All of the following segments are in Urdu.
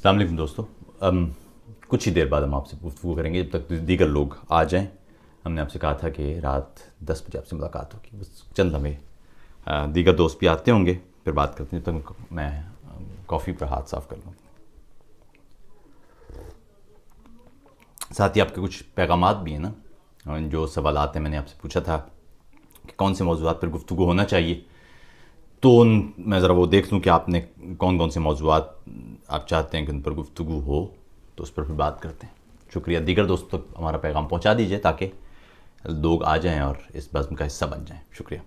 السلام علیکم دوستو. کچھ ہی دیر بعد ہم آپ سے گفتگو کریں گے جب تک دیگر لوگ آ جائیں. ہم نے آپ سے کہا تھا کہ رات 10 بجے آپ سے ملاقات ہوگی. بس چند لمحے دیگر دوست بھی آتے ہوں گے، پھر بات کرتے ہیں. جب تک میں کافی پر ہاتھ صاف کر لوں. ساتھ ہی آپ کے کچھ پیغامات بھی ہیں نا، جو سوالات ہیں. میں نے آپ سے پوچھا تھا کہ کون سے موضوعات پر گفتگو ہونا چاہیے، تو میں ذرا وہ دیکھ لوں کہ آپ نے کون کون سے موضوعات آپ چاہتے ہیں کہ ان پر گفتگو ہو، تو اس پر پھر بات کرتے ہیں. شکریہ. دیگر دوستوں تک ہمارا پیغام پہنچا دیجئے تاکہ لوگ آ جائیں اور اس بزم کا حصہ بن جائیں. شکریہ.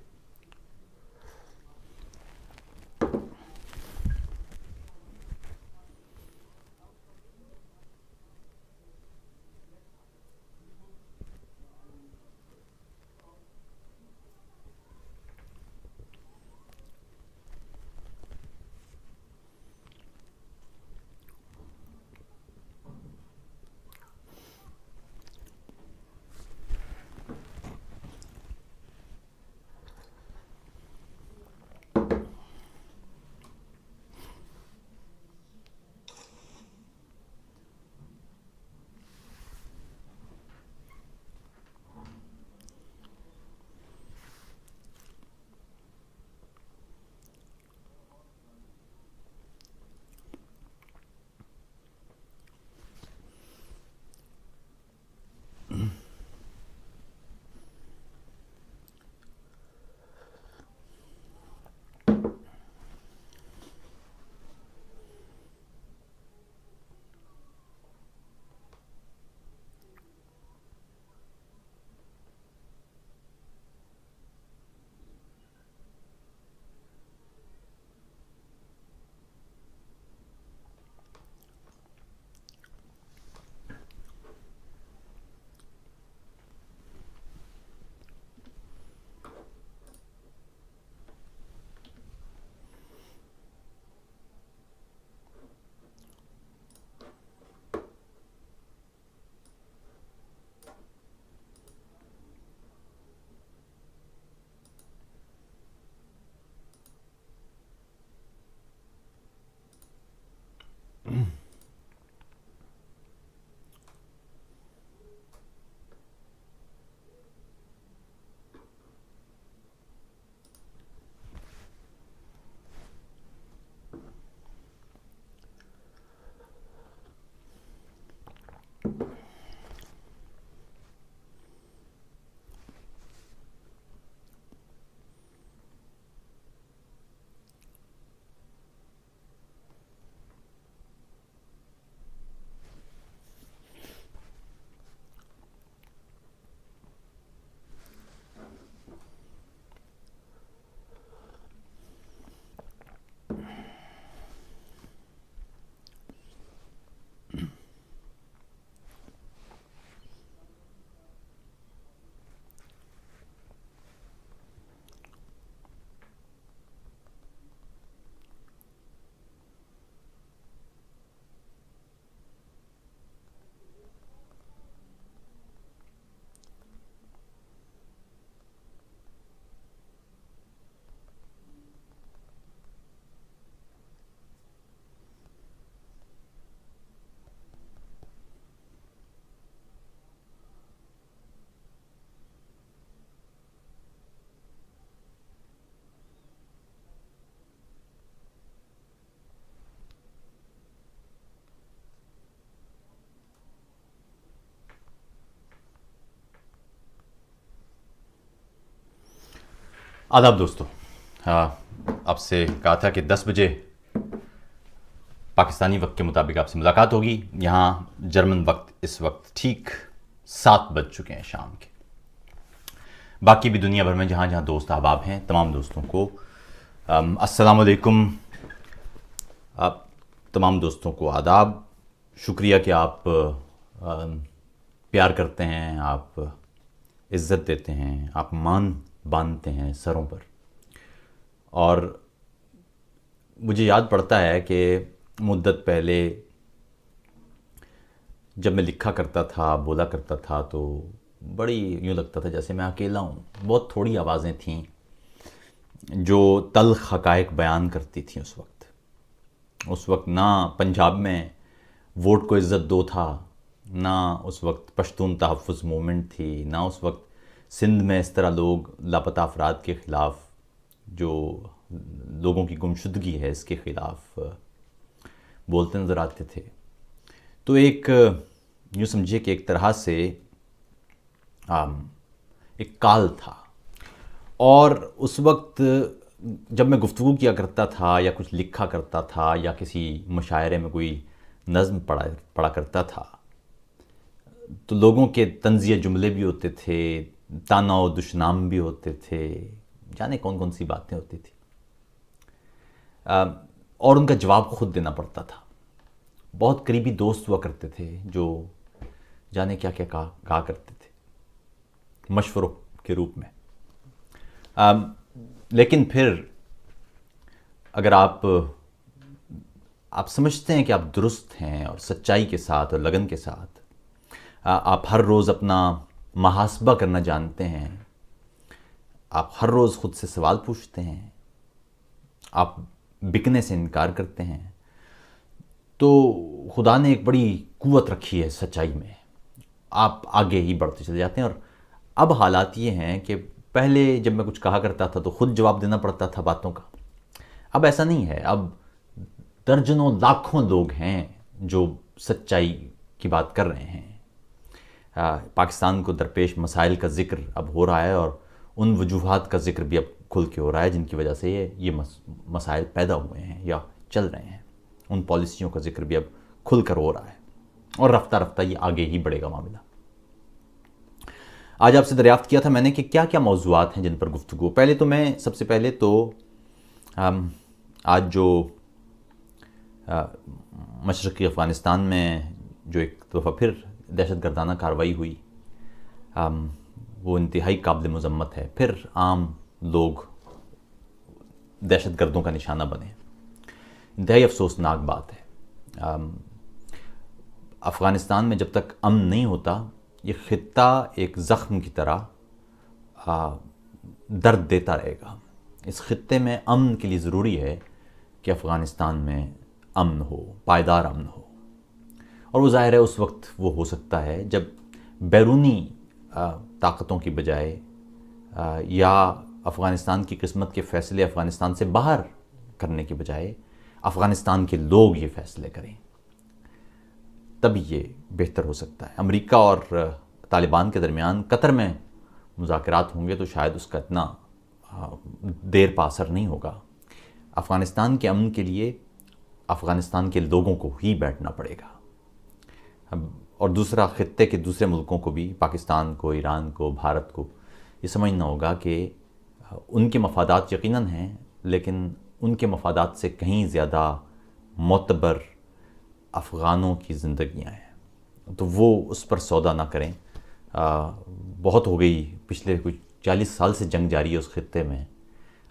آداب دوستو. آپ سے کہا تھا کہ 10 بجے پاکستانی وقت کے مطابق آپ سے ملاقات ہوگی. یہاں جرمن وقت اس وقت ٹھیک 7 بج چکے ہیں شام کے. باقی بھی دنیا بھر میں جہاں جہاں دوست احباب ہیں، تمام دوستوں کو السلام علیکم. آپ تمام دوستوں کو آداب. شکریہ کہ آپ پیار کرتے ہیں، آپ عزت دیتے ہیں، آپ مان باندھتے ہیں سروں پر. اور مجھے یاد پڑتا ہے کہ مدت پہلے جب میں لکھا کرتا تھا، بولا کرتا تھا، تو بڑی یوں لگتا تھا جیسے میں اکیلا ہوں. بہت تھوڑی آوازیں تھیں جو تلخ حقائق بیان کرتی تھیں اس وقت. نہ پنجاب میں ووٹ کو عزت دو تھا، نہ اس وقت پشتون تحفظ موومنٹ تھی، نہ اس وقت سندھ میں اس طرح لوگ لاپتہ افراد کے خلاف، جو لوگوں کی گمشدگی ہے اس کے خلاف بولتے نظر آتے تھے. تو ایک یوں سمجھیے کہ ایک طرح سے ایک کال تھا. اور اس وقت جب میں گفتگو کیا کرتا تھا یا کچھ لکھا کرتا تھا یا کسی مشاعرے میں کوئی نظم پڑھا کرتا تھا، تو لوگوں کے طنزیہ جملے بھی ہوتے تھے، تانا و دشنام بھی ہوتے تھے، جانے کون کون سی باتیں ہوتی تھی، اور ان کا جواب خود دینا پڑتا تھا. بہت قریبی دوست ہوا کرتے تھے جو جانے کیا کیا کہا کرتے تھے مشوروں کے روپ میں. لیکن پھر اگر آپ سمجھتے ہیں کہ آپ درست ہیں اور سچائی کے ساتھ اور لگن کے ساتھ آپ ہر روز اپنا محاسبہ کرنا جانتے ہیں، آپ ہر روز خود سے سوال پوچھتے ہیں، آپ بکنے سے انکار کرتے ہیں، تو خدا نے ایک بڑی قوت رکھی ہے سچائی میں. آپ آگے ہی بڑھتے چلے جاتے ہیں. اور اب حالات یہ ہیں کہ پہلے جب میں کچھ کہا کرتا تھا تو خود جواب دینا پڑتا تھا باتوں کا. اب ایسا نہیں ہے. اب درجنوں لاکھوں لوگ ہیں جو سچائی کی بات کر رہے ہیں. پاکستان کو درپیش مسائل کا ذکر اب ہو رہا ہے، اور ان وجوہات کا ذکر بھی اب کھل کے ہو رہا ہے جن کی وجہ سے یہ مسائل پیدا ہوئے ہیں یا چل رہے ہیں. ان پالیسیوں کا ذکر بھی اب کھل کر ہو رہا ہے، اور رفتہ رفتہ یہ آگے ہی بڑھے گا معاملہ. آج آپ سے دریافت کیا تھا میں نے کہ کیا کیا موضوعات ہیں جن پر گفتگو. پہلے تو میں سب سے پہلے تو آج جو مشرقی افغانستان میں جو ایک دفعہ پھر دہشت گردانہ کارروائی ہوئی، وہ انتہائی قابل مذمت ہے. پھر عام لوگ دہشت گردوں کا نشانہ بنے. انتہائی افسوسناک بات ہے. افغانستان میں جب تک امن نہیں ہوتا، یہ خطہ ایک زخم کی طرح درد دیتا رہے گا. اس خطے میں امن کے لیے ضروری ہے کہ افغانستان میں امن ہو، پائیدار امن ہو. اور وہ ظاہر ہے اس وقت وہ ہو سکتا ہے جب بیرونی طاقتوں کی بجائے یا افغانستان کی قسمت کے فیصلے افغانستان سے باہر کرنے کے بجائے افغانستان کے لوگ یہ فیصلے کریں، تب یہ بہتر ہو سکتا ہے. امریکہ اور طالبان کے درمیان قطر میں مذاکرات ہوں گے تو شاید اس کا اتنا دیر پا اثر نہیں ہوگا. افغانستان کے امن کے لیے افغانستان کے لوگوں کو ہی بیٹھنا پڑے گا. اور دوسرا، خطے کے دوسرے ملکوں کو بھی، پاکستان کو، ایران کو، بھارت کو یہ سمجھنا ہوگا کہ ان کے مفادات یقیناً ہیں، لیکن ان کے مفادات سے کہیں زیادہ معتبر افغانوں کی زندگیاں ہیں. تو وہ اس پر سودا نہ کریں. بہت ہو گئی، پچھلے کچھ 40 سال سے جنگ جاری ہے اس خطے میں.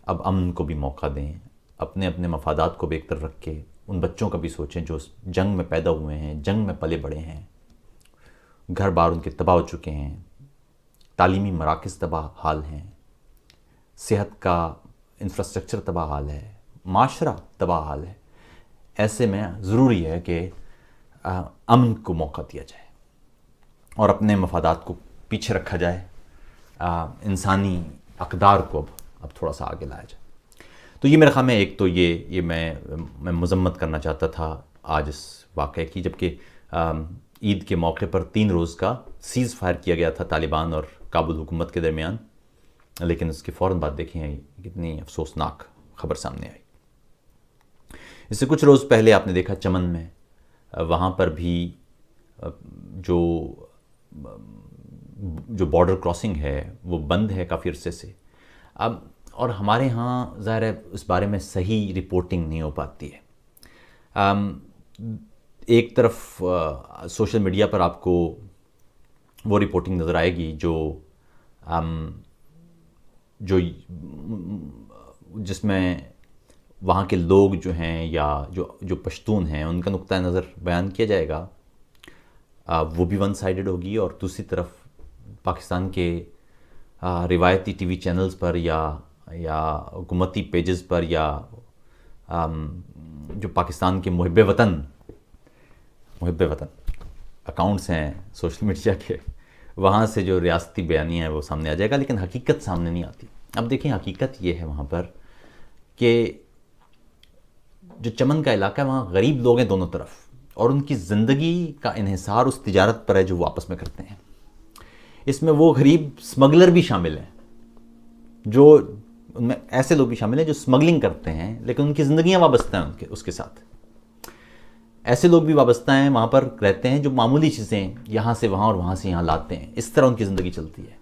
اب امن کو بھی موقع دیں. اپنے اپنے مفادات کو بھی ایک طرف رکھ کے ان بچوں کا بھی سوچیں جو جنگ میں پیدا ہوئے ہیں، جنگ میں پلے بڑے ہیں، گھر بار ان کے تباہ ہو چکے ہیں، تعلیمی مراکز تباہ حال ہیں، صحت کا انفراسٹرکچر تباہ حال ہے، معاشرہ تباہ حال ہے. ایسے میں ضروری ہے کہ امن کو موقع دیا جائے اور اپنے مفادات کو پیچھے رکھا جائے. انسانی اقدار کو اب تھوڑا سا آگے لایا جائے. تو یہ میرے خیال میں ایک تو یہ میں مذمت کرنا چاہتا تھا آج اس واقعے کی، جبکہ عید کے موقع پر 3 روز کا سیز فائر کیا گیا تھا طالبان اور کابل حکومت کے درمیان، لیکن اس کے فوراً بعد دیکھیں کتنی افسوسناک خبر سامنے آئی. اس سے کچھ روز پہلے آپ نے دیکھا چمن میں، وہاں پر بھی جو بارڈر کراسنگ ہے وہ بند ہے کافی عرصے سے. اور ہمارے ہاں ظاہر ہے اس بارے میں صحیح رپورٹنگ نہیں ہو پاتی ہے. ایک طرف سوشل میڈیا پر آپ کو وہ رپورٹنگ نظر آئے گی جس میں وہاں کے لوگ جو ہیں یا جو پشتون ہیں ان کا نقطہ نظر بیان کیا جائے گا، وہ بھی ون سائیڈڈ ہوگی. اور دوسری طرف پاکستان کے روایتی ٹی وی چینلز پر یا حکومتی پیجز پر یا جو پاکستان کے محب وطن محب وطن اکاؤنٹس ہیں سوشل میڈیا کے، وہاں سے جو ریاستی بیانیہ ہے وہ سامنے آ جائے گا، لیکن حقیقت سامنے نہیں آتی. اب دیکھیں حقیقت یہ ہے وہاں پر کہ جو چمن کا علاقہ ہے وہاں غریب لوگ ہیں دونوں طرف، اور ان کی زندگی کا انحصار اس تجارت پر ہے جو وہ آپس میں کرتے ہیں. اس میں وہ غریب سمگلر بھی شامل ہیں، جو ان میں ایسے لوگ بھی شامل ہیں جو سمگلنگ کرتے ہیں لیکن ان کی زندگیاں وابستہ ہیں اس کے ساتھ. ایسے لوگ بھی وابستہ ہیں وہاں پر رہتے ہیں جو معمولی چیزیں یہاں سے وہاں اور وہاں سے یہاں لاتے ہیں، اس طرح ان کی زندگی چلتی ہے.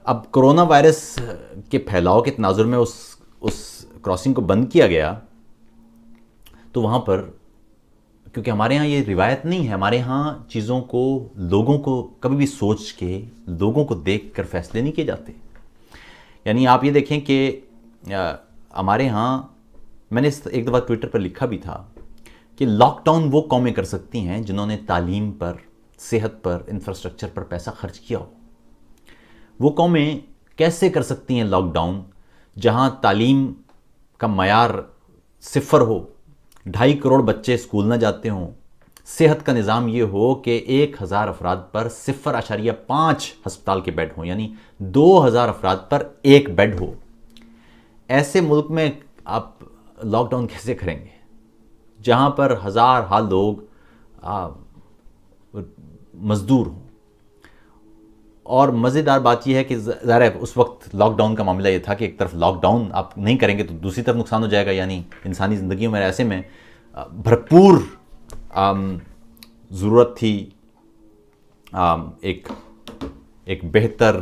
اب کرونا وائرس کے پھیلاؤ کے تناظر میں اس کراسنگ کو بند کیا گیا، تو وہاں پر کیونکہ ہمارے ہاں یہ روایت نہیں ہے، ہمارے ہاں چیزوں کو لوگوں کو کبھی بھی سوچ کے لوگوں کو دیکھ کر فیصلے نہیں کیے جاتے. یعنی آپ یہ دیکھیں کہ ہمارے ہاں میں نے ایک دفعہ ٹویٹر پر لکھا بھی تھا کہ لاک ڈاؤن وہ قومیں کر سکتی ہیں جنہوں نے تعلیم پر، صحت پر، انفراسٹرکچر پر پیسہ خرچ کیا ہو. وہ قومیں کیسے کر سکتی ہیں لاک ڈاؤن جہاں تعلیم کا معیار صفر ہو، 2.5 کروڑ بچے اسکول نہ جاتے ہوں، صحت کا نظام یہ ہو کہ 1000 افراد پر 0.5 ہسپتال کے بیڈ ہوں، یعنی 2000 افراد پر 1 بیڈ ہو. ایسے ملک میں آپ لاک ڈاؤن کیسے کریں گے جہاں پر ہزارہا لوگ مزدور ہوں؟ اور مزیدار بات یہ ہے کہ ظاہر ہے اس وقت لاک ڈاؤن کا معاملہ یہ تھا کہ ایک طرف لاک ڈاؤن آپ نہیں کریں گے تو دوسری طرف نقصان ہو جائے گا، یعنی انسانی زندگیوں میں ایسے میں بھرپور ضرورت تھی ایک بہتر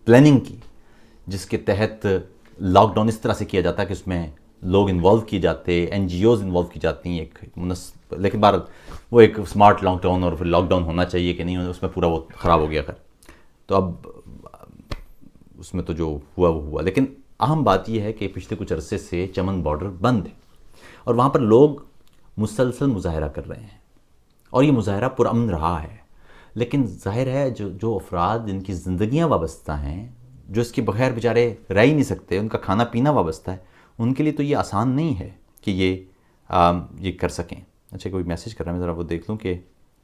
پلاننگ کی، جس کے تحت لاک ڈاؤن اس طرح سے کیا جاتا کہ اس میں لوگ انوالو کیے جاتے، این جی اوز انوالو کی جاتی ہیں، لیکن بہرحال وہ ایک اسمارٹ لاک ڈاؤن اور پھر لاک ڈاؤن ہونا چاہیے کہ نہیں، اس میں پورا وہ خراب ہو گیا. خیر تو اب اس میں تو جو ہوا وہ ہوا، لیکن اہم بات یہ ہے کہ پچھلے کچھ عرصے سے چمن بارڈر بند ہے اور وہاں پر لوگ مسلسل مظاہرہ کر رہے ہیں اور یہ مظاہرہ پرامن رہا ہے. لیکن ظاہر ہے جو افراد جن کی زندگیاں وابستہ ہیں، جو اس کے بغیر بیچارے رہ ہی نہیں سکتے، ان کا کھانا پینا وابستہ ہے، ان کے لیے تو یہ آسان نہیں ہے کہ یہ کر سکیں. اچھا کوئی میسیج کر رہا ہے، میں ذرا وہ دیکھ لوں کہ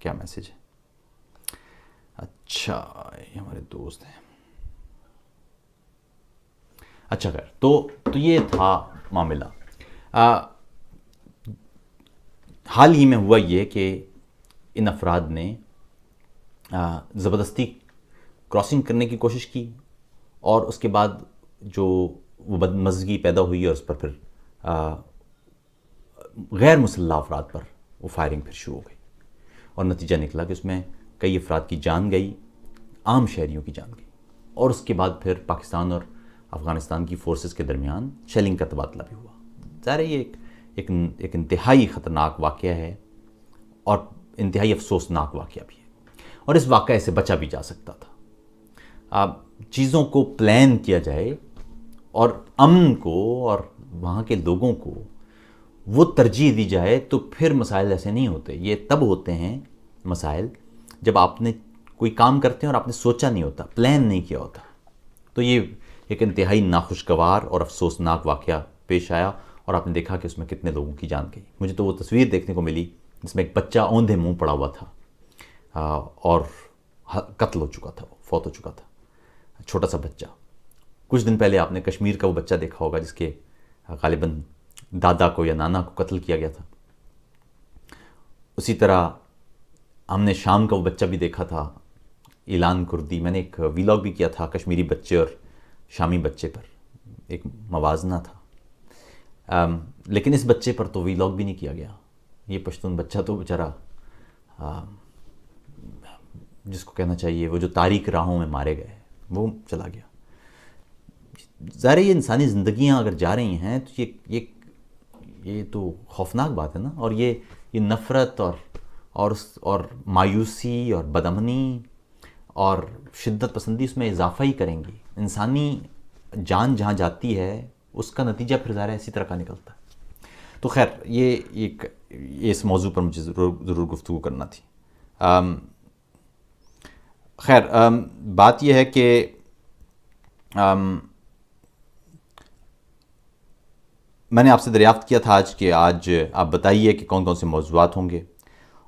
کیا میسیج ہے. اچھا یہ ہمارے دوست ہیں. اچھا خیر تو یہ تھا معاملہ. حال ہی میں ہوا یہ کہ ان افراد نے زبردستی کراسنگ کرنے کی کوشش کی اور اس کے بعد جو وہ بدمزگی پیدا ہوئی اور اس پر پھر غیر مسلح افراد پر وہ فائرنگ پھر شروع ہو گئی اور نتیجہ نکلا کہ اس میں کئی افراد کی جان گئی، عام شہریوں کی جان گئی، اور اس کے بعد پھر پاکستان اور افغانستان کی فورسز کے درمیان شیلنگ کا تبادلہ بھی ہوا. ظاہر ہے یہ ایک انتہائی خطرناک واقعہ ہے اور انتہائی افسوسناک واقعہ بھی ہے، اور اس واقعے سے بچا بھی جا سکتا تھا. چیزوں کو پلان کیا جائے اور امن کو اور وہاں کے لوگوں کو وہ ترجیح دی جائے تو پھر مسائل ایسے نہیں ہوتے. یہ تب ہوتے ہیں مسائل جب آپ نے کوئی کام کرتے ہیں اور آپ نے سوچا نہیں ہوتا، پلان نہیں کیا ہوتا. تو یہ ایک انتہائی ناخوشگوار اور افسوسناک واقعہ پیش آیا اور آپ نے دیکھا کہ اس میں کتنے لوگوں کی جان گئی. مجھے تو وہ تصویر دیکھنے کو ملی جس میں ایک بچہ اوندھے منہ پڑا ہوا تھا اور قتل ہو چکا تھا، وہ فوت ہو چکا تھا، چھوٹا سا بچہ. کچھ دن پہلے آپ نے کشمیر کا وہ بچہ دیکھا ہوگا جس کے غالباً دادا کو یا نانا کو قتل کیا گیا تھا. اسی طرح ہم نے شام کا وہ بچہ بھی دیکھا تھا، اعلان کردی. میں نے ایک ویلاگ بھی کیا تھا کشمیری بچے اور شامی بچے پر، ایک موازنہ تھا. لیکن اس بچے پر تو ویلاگ بھی نہیں کیا گیا. یہ پشتون بچہ تو بیچارہ جس کو کہنا چاہیے وہ جو تاریک راہوں میں مارے گئے وہ چلا گیا. ظاہر یہ انسانی زندگیاں اگر جا رہی ہیں تو یہ تو خوفناک بات ہے نا. اور یہ نفرت اور مایوسی اور بدامنی اور شدت پسندی اس میں اضافہ ہی کریں گی. انسانی جان جہاں جاتی ہے اس کا نتیجہ پھر ظاہر اسی طرح کا نکلتا ہے. تو خیر یہ اس موضوع پر مجھے ضرور گفتگو کرنا تھی. خیر بات یہ ہے کہ میں نے آپ سے دریافت کیا تھا آج کہ آج آپ بتائیے کہ کون کون سے موضوعات ہوں گے،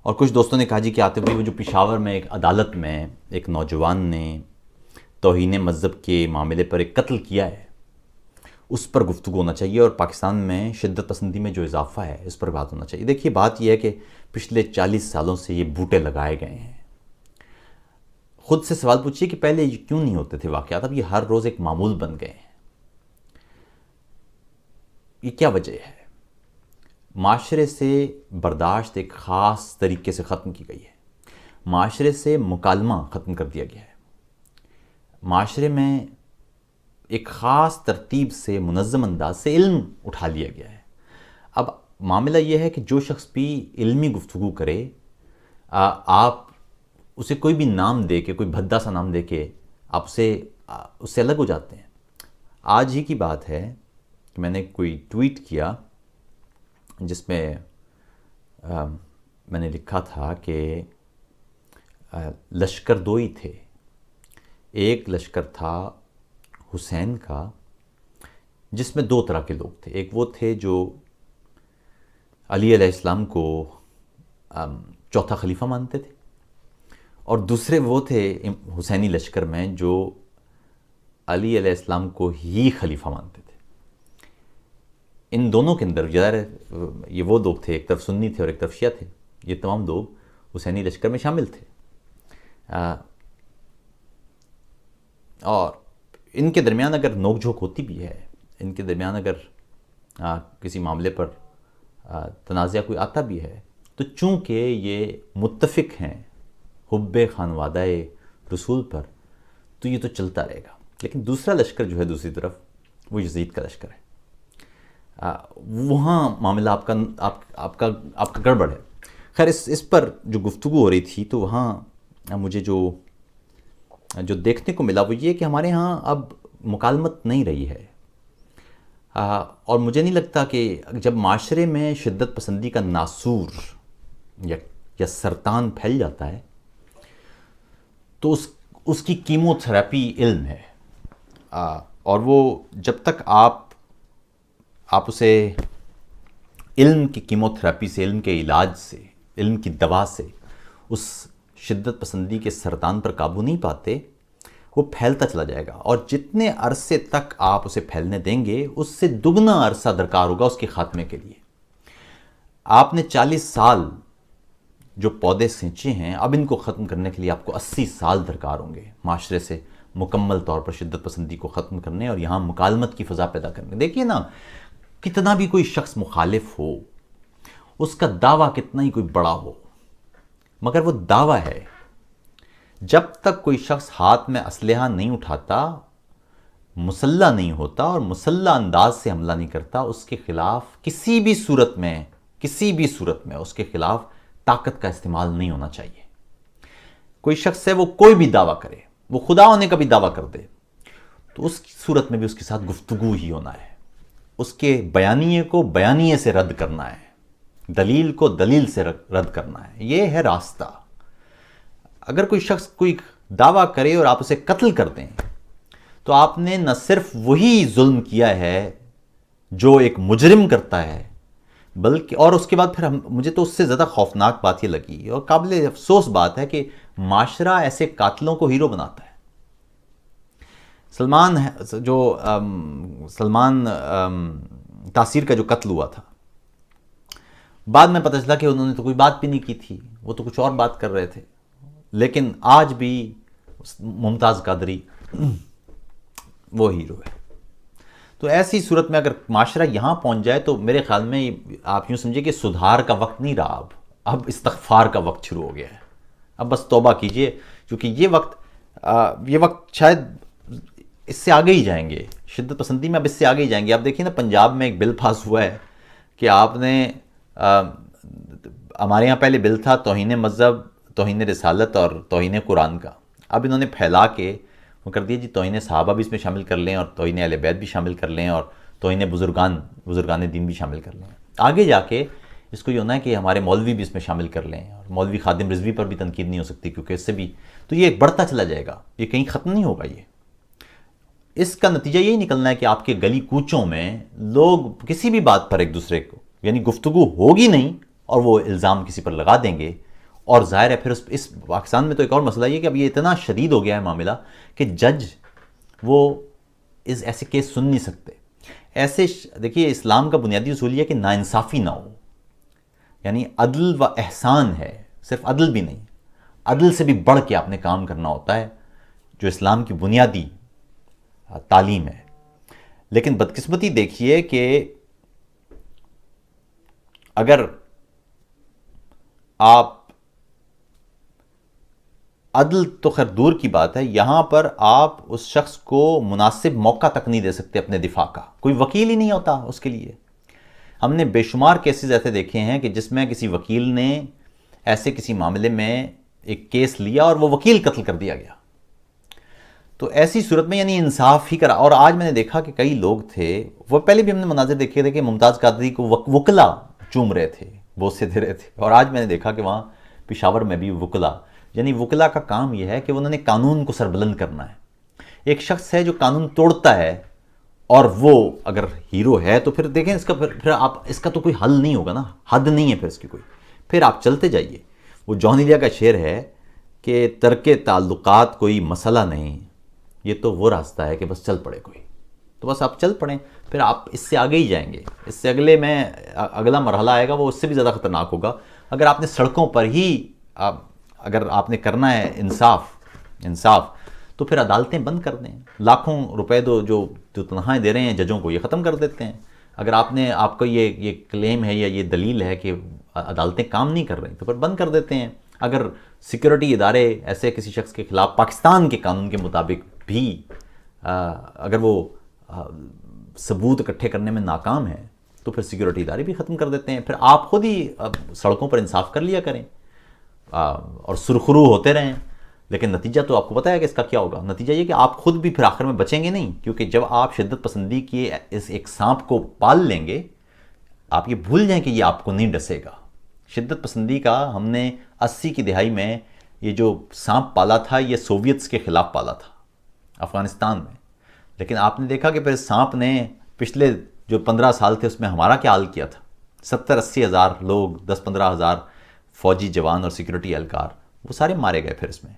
اور کچھ دوستوں نے کہا جی کہ آتے ہوئے وہ جو پشاور میں ایک عدالت میں ایک نوجوان نے توہین مذہب کے معاملے پر ایک قتل کیا ہے، اس پر گفتگو ہونا چاہیے، اور پاکستان میں شدت پسندی میں جو اضافہ ہے اس پر بات ہونا چاہیے۔ دیکھیے بات یہ ہے کہ پچھلے 40 سالوں سے یہ بوٹے لگائے گئے ہیں۔ خود سے سوال پوچھیے کہ پہلے یہ کیوں نہیں ہوتے تھے واقعات، اب یہ ہر روز ایک معمول بن گئے ہیں۔ یہ کیا وجہ ہے؟ معاشرے سے برداشت ایک خاص طریقے سے ختم کی گئی ہے، معاشرے سے مکالمہ ختم کر دیا گیا ہے، معاشرے میں ایک خاص ترتیب سے منظم انداز سے علم اٹھا لیا گیا ہے۔ اب معاملہ یہ ہے کہ جو شخص بھی علمی گفتگو کرے، آپ اسے کوئی بھی نام دے کے، کوئی بھدا سا نام دے کے آپ اس سے الگ ہو جاتے ہیں۔ آج ہی کی بات ہے کہ میں نے کوئی ٹویٹ کیا جس میں میں نے لکھا تھا کہ لشکر دو ہی تھے، ایک لشکر تھا حسین کا جس میں دو طرح کے لوگ تھے، ایک وہ تھے جو علی علیہ السلام کو چوتھا خلیفہ مانتے تھے، اور دوسرے وہ تھے حسینی لشکر میں جو علی علیہ السلام کو ہی خلیفہ مانتے تھے۔ ان دونوں کے اندر یہ وہ لوگ تھے، ایک طرف سنی تھے اور ایک طرف شیعہ تھے، یہ تمام لوگ حسینی لشکر میں شامل تھے، اور ان کے درمیان اگر نوک جھوک ہوتی بھی ہے، ان کے درمیان اگر کسی معاملے پر تنازع کوئی آتا بھی ہے، تو چونکہ یہ متفق ہیں حب خانوادہ رسول پر، تو یہ تو چلتا رہے گا۔ لیکن دوسرا لشکر جو ہے دوسری طرف، وہ یزید کا لشکر ہے، وہاں معاملہ آپ کا گڑبڑ ہے۔ خیر اس پر جو گفتگو ہو رہی تھی، تو وہاں مجھے جو دیکھنے کو ملا وہ یہ کہ ہمارے ہاں اب مکالمت نہیں رہی ہے، اور مجھے نہیں لگتا کہ جب معاشرے میں شدت پسندی کا ناسور یا سرطان پھیل جاتا ہے تو اس کی کیمو تھراپی علم ہے، اور وہ جب تک آپ اسے علم کی کیمو تھراپی سے، علم کے علاج سے، علم کی دوا سے اس شدت پسندی کے سرطان پر قابو نہیں پاتے، وہ پھیلتا چلا جائے گا، اور جتنے عرصے تک آپ اسے پھیلنے دیں گے اس سے دگنا عرصہ درکار ہوگا اس کے خاتمے کے لیے۔ آپ نے 40 سال جو پودے سینچے ہیں، اب ان کو ختم کرنے کے لیے آپ کو 80 سال درکار ہوں گے، معاشرے سے مکمل طور پر شدت پسندی کو ختم کرنے اور یہاں مکالمت کی فضا پیدا کرنے۔ دیکھیے نا، کتنا بھی کوئی شخص مخالف ہو، اس کا دعویٰ کتنا ہی کوئی بڑا ہو، مگر وہ دعویٰ ہے۔ جب تک کوئی شخص ہاتھ میں اسلحہ نہیں اٹھاتا، مسلح نہیں ہوتا اور مسلح انداز سے حملہ نہیں کرتا، اس کے خلاف کسی بھی صورت میں اس کے خلاف طاقت کا استعمال نہیں ہونا چاہیے۔ کوئی شخص ہے، وہ کوئی بھی دعویٰ کرے، وہ خدا ہونے کا بھی دعویٰ کر دے، تو اس صورت میں بھی اس کے ساتھ گفتگو ہی ہونا ہے، اس کے بیانیے کو بیانیے سے رد کرنا ہے، دلیل کو دلیل سے رد کرنا ہے، یہ ہے راستہ۔ اگر کوئی شخص کوئی دعویٰ کرے اور آپ اسے قتل کر دیں، تو آپ نے نہ صرف وہی ظلم کیا ہے جو ایک مجرم کرتا ہے، بلکہ اور اس کے بعد پھر مجھے تو اس سے زیادہ خوفناک بات یہ لگی اور قابل افسوس بات ہے کہ معاشرہ ایسے قاتلوں کو ہیرو بناتا ہے۔ سلمان تاثیر کا جو قتل ہوا تھا، بعد میں پتہ چلا کہ انہوں نے تو کوئی بات بھی نہیں کی تھی، وہ تو کچھ اور بات کر رہے تھے، لیکن آج بھی ممتاز قادری وہ ہیرو ہے۔ تو ایسی صورت میں اگر معاشرہ یہاں پہنچ جائے تو میرے خیال میں آپ یوں سمجھے کہ سدھار کا وقت نہیں رہا، اب استغفار کا وقت شروع ہو گیا ہے۔ اب بس توبہ کیجئے، کیونکہ یہ وقت شاید اس سے آگے ہی جائیں گے، شدت پسندی میں اب اس سے آگے ہی جائیں گے۔ آپ دیکھیں نا، پنجاب میں ایک بل پاس ہوا ہے کہ آپ نے ہمارے یہاں پہلے بل تھا توہین مذہب، توہین رسالت اور توہین قرآن کا، اب انہوں نے پھیلا کے وہ کر دیا جی توہین صحابہ بھی اس میں شامل کر لیں اور توہین اہل بیت بھی شامل کر لیں اور توہین بزرگان دین بھی شامل کر لیں۔ آگے جا کے اس کو یہ ہونا ہے کہ ہمارے مولوی بھی اس میں شامل کر لیں، اور مولوی خادم رضوی پر بھی تنقید نہیں ہو سکتی کیونکہ اس سے بھی، تو یہ بڑھتا چلا جائے گا، یہ کہیں ختم نہیں ہوگا۔ یہ اس کا نتیجہ یہی نکلنا ہے کہ آپ کے گلی کوچوں میں لوگ کسی بھی بات پر ایک دوسرے کو یعنی گفتگو ہوگی نہیں اور وہ الزام کسی پر لگا دیں گے. اور ظاہر ہے پھر اس پاکستان میں تو ایک اور مسئلہ یہ کہ اب یہ اتنا شدید ہو گیا ہے معاملہ کہ جج وہ ایسے کیس سن نہیں سکتے. ایسے دیکھیے اسلام کا بنیادی اصول یہ ہے کہ ناانصافی نہ ہو، یعنی عدل و احسان ہے، صرف عدل بھی نہیں، عدل سے بھی بڑھ کے آپ نے کام کرنا ہوتا ہے، جو اسلام کی بنیادی تعلیم ہے. لیکن بدقسمتی دیکھیے کہ اگر آپ عدل تو خیر دور کی بات ہے، یہاں پر آپ اس شخص کو مناسب موقع تک نہیں دے سکتے اپنے دفاع کا، کوئی وکیل ہی نہیں ہوتا اس کے لیے. ہم نے بے شمار کیسز ایسے دیکھے ہیں کہ جس میں کسی وکیل نے ایسے کسی معاملے میں ایک کیس لیا اور وہ وکیل قتل کر دیا گیا. تو ایسی صورت میں یعنی انصاف ہی کرا. اور آج میں نے دیکھا کہ کئی لوگ تھے، وہ پہلے بھی ہم نے مناظر دیکھے تھے کہ ممتاز قادری کو وکلا چوم رہے تھے، بوسے دے رہے تھے، اور آج میں نے دیکھا کہ وہاں پشاور میں بھی وکلا، یعنی وکلا کا کام یہ ہے کہ انہوں نے قانون کو سربلند کرنا ہے. ایک شخص ہے جو قانون توڑتا ہے اور وہ اگر ہیرو ہے تو پھر دیکھیں اس کا پھر آپ اس کا تو کوئی حل نہیں ہوگا نا، حد نہیں ہے پھر اس کی کوئی، پھر آپ چلتے جائیے. وہ جان ایلیا کا شعر ہے کہ ترک تعلقات کوئی مسئلہ نہیں، یہ تو وہ راستہ ہے کہ بس چل پڑے کوئی. تو بس آپ چل پڑیں، پھر آپ اس سے آگے ہی جائیں گے. اس سے اگلا مرحلہ آئے گا وہ اس سے بھی زیادہ خطرناک ہوگا. اگر آپ نے سڑکوں پر ہی اگر آپ نے کرنا ہے انصاف تو پھر عدالتیں بند کر دیں. لاکھوں روپے جو تنخواہیں دے رہے ہیں ججوں کو، یہ ختم کر دیتے ہیں. اگر آپ کا یہ کلیم ہے یا یہ دلیل ہے کہ عدالتیں کام نہیں کر رہی تو پھر بند کر دیتے ہیں. اگر سیکیورٹی ادارے ایسے کسی شخص کے خلاف پاکستان کے قانون کے مطابق بھی اگر وہ ثبوت اکٹھے کرنے میں ناکام ہیں تو پھر سیکیورٹی ادارے بھی ختم کر دیتے ہیں. پھر آپ خود ہی سڑکوں پر انصاف کر لیا کریں اور سرخرو ہوتے رہیں. لیکن نتیجہ تو آپ کو پتہ ہے کہ اس کا کیا ہوگا. نتیجہ یہ کہ آپ خود بھی پھر آخر میں بچیں گے نہیں، کیونکہ جب آپ شدت پسندی کی اس ایک سانپ کو پال لیں گے، آپ یہ بھول جائیں کہ یہ آپ کو نہیں ڈسے گا. شدت پسندی کا ہم نے 80 کی دہائی میں یہ جو سانپ پالا تھا یہ سوویتس کے خلاف پالا تھا افغانستان میں. لیکن آپ نے دیکھا کہ پھر سانپ نے پچھلے جو 15 سال تھے اس میں ہمارا کیا حال کیا تھا. 70-80 ہزار لوگ، 10-15 ہزار فوجی جوان اور سیکیورٹی اہلکار وہ سارے مارے گئے پھر اس میں.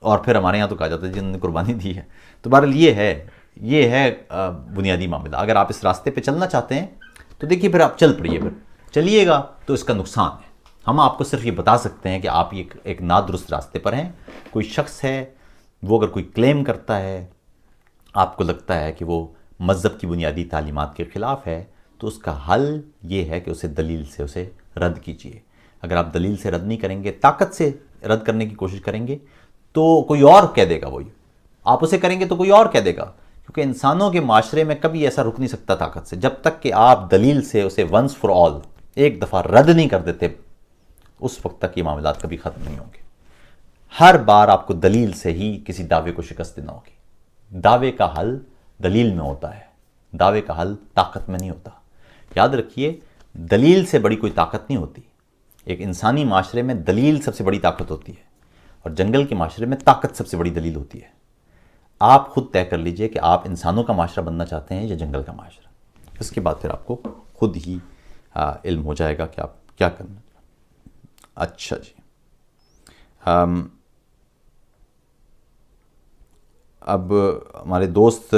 اور پھر ہمارے یہاں تو کہا جاتا ہے جنہوں نے قربانی دی ہے. تو بہرحال یہ ہے بنیادی معاملہ. اگر آپ اس راستے پہ چلنا چاہتے ہیں تو دیکھیے پھر آپ چل پڑیے، پھر چلیے گا تو اس کا نقصان ہے. ہم آپ کو صرف یہ بتا سکتے ہیں کہ آپ ایک نادرست راستے پر ہیں. کوئی شخص ہے وہ اگر کوئی کلیم کرتا ہے، آپ کو لگتا ہے کہ وہ مذہب کی بنیادی تعلیمات کے خلاف ہے، تو اس کا حل یہ ہے کہ اسے دلیل سے اسے رد کیجیے. اگر آپ دلیل سے رد نہیں کریں گے، طاقت سے رد کرنے کی کوشش کریں گے تو کوئی اور کہہ دے گا. وہی آپ اسے کریں گے تو کوئی اور کہہ دے گا، کیونکہ انسانوں کے معاشرے میں کبھی ایسا رک نہیں سکتا طاقت سے. جب تک کہ آپ دلیل سے اسے ونس فار آل ایک دفعہ رد نہیں کر دیتے، اس وقت تک یہ معاملات کبھی ختم نہیں ہوں گے. ہر بار آپ کو دلیل سے ہی کسی دعوے کو شکست دینا ہوگی. دعوے کا حل دلیل میں ہوتا ہے، دعوے کا حل طاقت میں نہیں ہوتا. یاد رکھیے دلیل سے بڑی کوئی طاقت نہیں ہوتی. ایک انسانی معاشرے میں دلیل سب سے بڑی طاقت ہوتی ہے، اور جنگل کے معاشرے میں طاقت سب سے بڑی دلیل ہوتی ہے. آپ خود طے کر لیجئے کہ آپ انسانوں کا معاشرہ بننا چاہتے ہیں یا جنگل کا معاشرہ. اس کے بعد پھر آپ کو خود ہی علم ہو جائے گا کہ آپ کیا کرنا. اچھا جی، اب ہمارے دوست،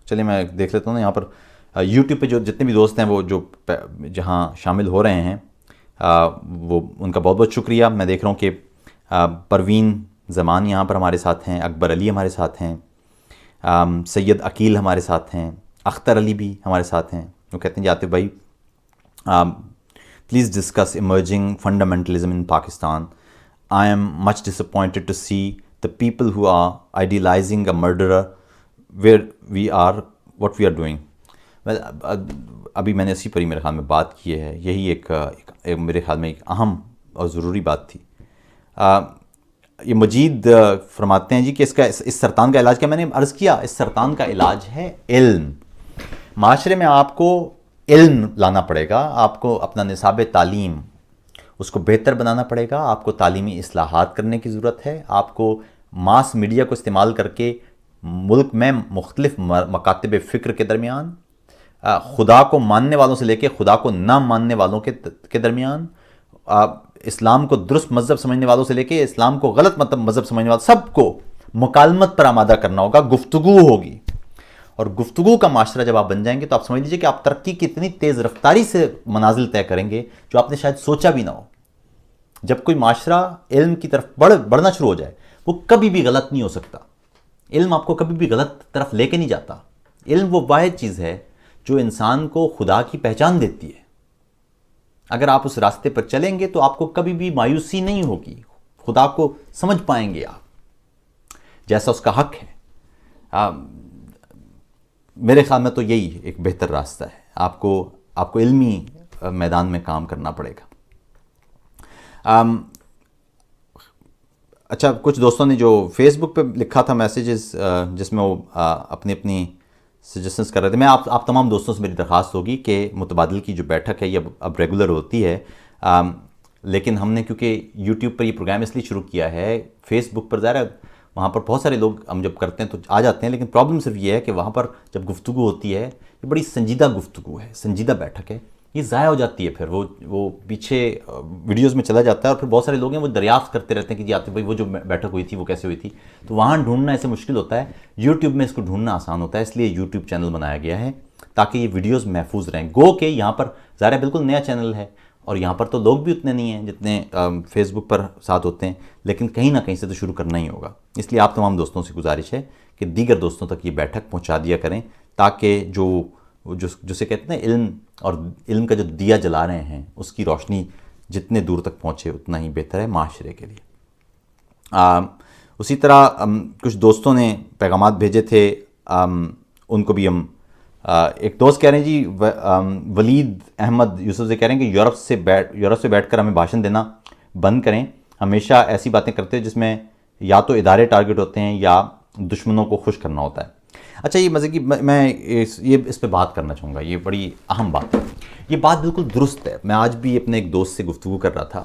چلیں میں دیکھ لیتا ہوں نا یہاں پر یوٹیوب پہ جو جتنے بھی دوست ہیں وہ جو جہاں شامل ہو رہے ہیں وہ ان کا بہت بہت شکریہ. میں دیکھ رہا ہوں کہ پروین زمان یہاں پر ہمارے ساتھ ہیں، اکبر علی ہمارے ساتھ ہیں، سید عقیل ہمارے ساتھ ہیں، اختر علی بھی ہمارے ساتھ ہیں. وہ کہتے ہیں جاتے بھائی please discuss emerging fundamentalism in Pakistan. I am much disappointed to see the people who are idealizing a murderer where we are what we are doing. ابھی میں نے اسی پر ہی میرے خیال میں بات کی ہے. یہی ایک میرے خیال میں ایک اہم اور ضروری بات تھی. یہ مجید فرماتے ہیں جی کہ اس سرطان کا علاج کیا. میں نے عرض کیا اس سرطان کا علاج ہے علم. معاشرے میں آپ کو علم لانا پڑے گا. آپ کو اپنا نصاب تعلیم اس کو بہتر بنانا پڑے گا. آپ کو تعلیمی اصلاحات کرنے کی ضرورت ہے. آپ کو ماس میڈیا کو استعمال کر کے ملک میں مختلف مکاتب فکر کے درمیان، خدا کو ماننے والوں سے لے کے خدا کو نہ ماننے والوں کے درمیان، اسلام کو درست مذہب سمجھنے والوں سے لے کے اسلام کو غلط مذہب سمجھنے والوں، سب کو مکالمت پر آمادہ کرنا ہوگا، گفتگو ہوگی. اور گفتگو کا معاشرہ جب آپ بن جائیں گے تو آپ سمجھ لیجئے کہ آپ ترقی کی اتنی تیز رفتاری سے منازل طے کریں گے جو آپ نے شاید سوچا بھی نہ ہو. جب کوئی معاشرہ علم کی طرف بڑھنا شروع ہو جائے وہ کبھی بھی غلط نہیں ہو سکتا. علم آپ کو کبھی بھی غلط طرف لے کے نہیں جاتا. علم وہ واحد چیز ہے جو انسان کو خدا کی پہچان دیتی ہے. اگر آپ اس راستے پر چلیں گے تو آپ کو کبھی بھی مایوسی نہیں ہوگی، خدا کو سمجھ پائیں گے آپ جیسا اس کا حق ہے. میرے خیال میں تو یہی ایک بہتر راستہ ہے. آپ کو علمی میدان میں کام کرنا پڑے گا. اچھا، کچھ دوستوں نے جو فیس بک پہ لکھا تھا میسیجز جس میں وہ اپنی سجیشنز کر رہے تھے، میں آپ تمام دوستوں سے میری درخواست ہوگی کہ متبادل کی جو بیٹھک ہے یہ اب ریگولر ہوتی ہے. لیکن ہم نے کیونکہ یوٹیوب پر یہ پروگرام اس لیے شروع کیا ہے، فیس بک پر ظاہر ہے وہاں پر بہت سارے لوگ ہم جب کرتے ہیں تو آ جاتے ہیں، لیکن پرابلم صرف یہ ہے کہ وہاں پر جب گفتگو ہوتی ہے یہ بڑی سنجیدہ گفتگو ہے، سنجیدہ بیٹھک ہے، یہ ضائع ہو جاتی ہے. پھر وہ پیچھے ویڈیوز میں چلا جاتا ہے اور پھر بہت سارے لوگ ہیں وہ دریافت کرتے رہتے ہیں کہ جی آتے بھائی وہ جو بیٹھک ہوئی تھی وہ کیسے ہوئی تھی. تو وہاں ڈھونڈنا ایسے مشکل ہوتا ہے، یوٹیوب میں اس کو ڈھونڈنا آسان ہوتا ہے. اس لیے یوٹیوب چینل بنایا گیا ہے تاکہ یہ ویڈیوز محفوظ رہیں. گو کہ یہاں پر ظاہر ہے بالکل نیا چینل ہے اور یہاں پر تو لوگ بھی اتنے نہیں ہیں جتنے فیس بک پر ساتھ ہوتے ہیں، لیکن کہیں نہ کہیں سے تو شروع کرنا ہی ہوگا. اس لیے آپ تمام دوستوں سے گزارش ہے کہ دیگر دوستوں تک یہ بیٹھک پہنچا دیا کریں تاکہ جسے کہتے ہیں علم اور علم کا جو دیا جلا رہے ہیں اس کی روشنی جتنے دور تک پہنچے اتنا ہی بہتر ہے معاشرے کے لیے. اسی طرح کچھ دوستوں نے پیغامات بھیجے تھے، ان کو بھی ہم ایک دوست کہہ رہے ہیں جی ولید احمد یوسف سے کہہ رہے ہیں کہ یورپ سے بیٹھ کر ہمیں بھاشن دینا بند کریں. ہمیشہ ایسی باتیں کرتے ہیں جس میں یا تو ادارے ٹارگٹ ہوتے ہیں یا دشمنوں کو خوش کرنا ہوتا ہے. اچھا، یہ مزے کی میں اس پہ بات کرنا چاہوں گا، یہ بڑی اہم بات ہے. یہ بات بالکل درست ہے. میں آج بھی اپنے ایک دوست سے گفتگو کر رہا تھا.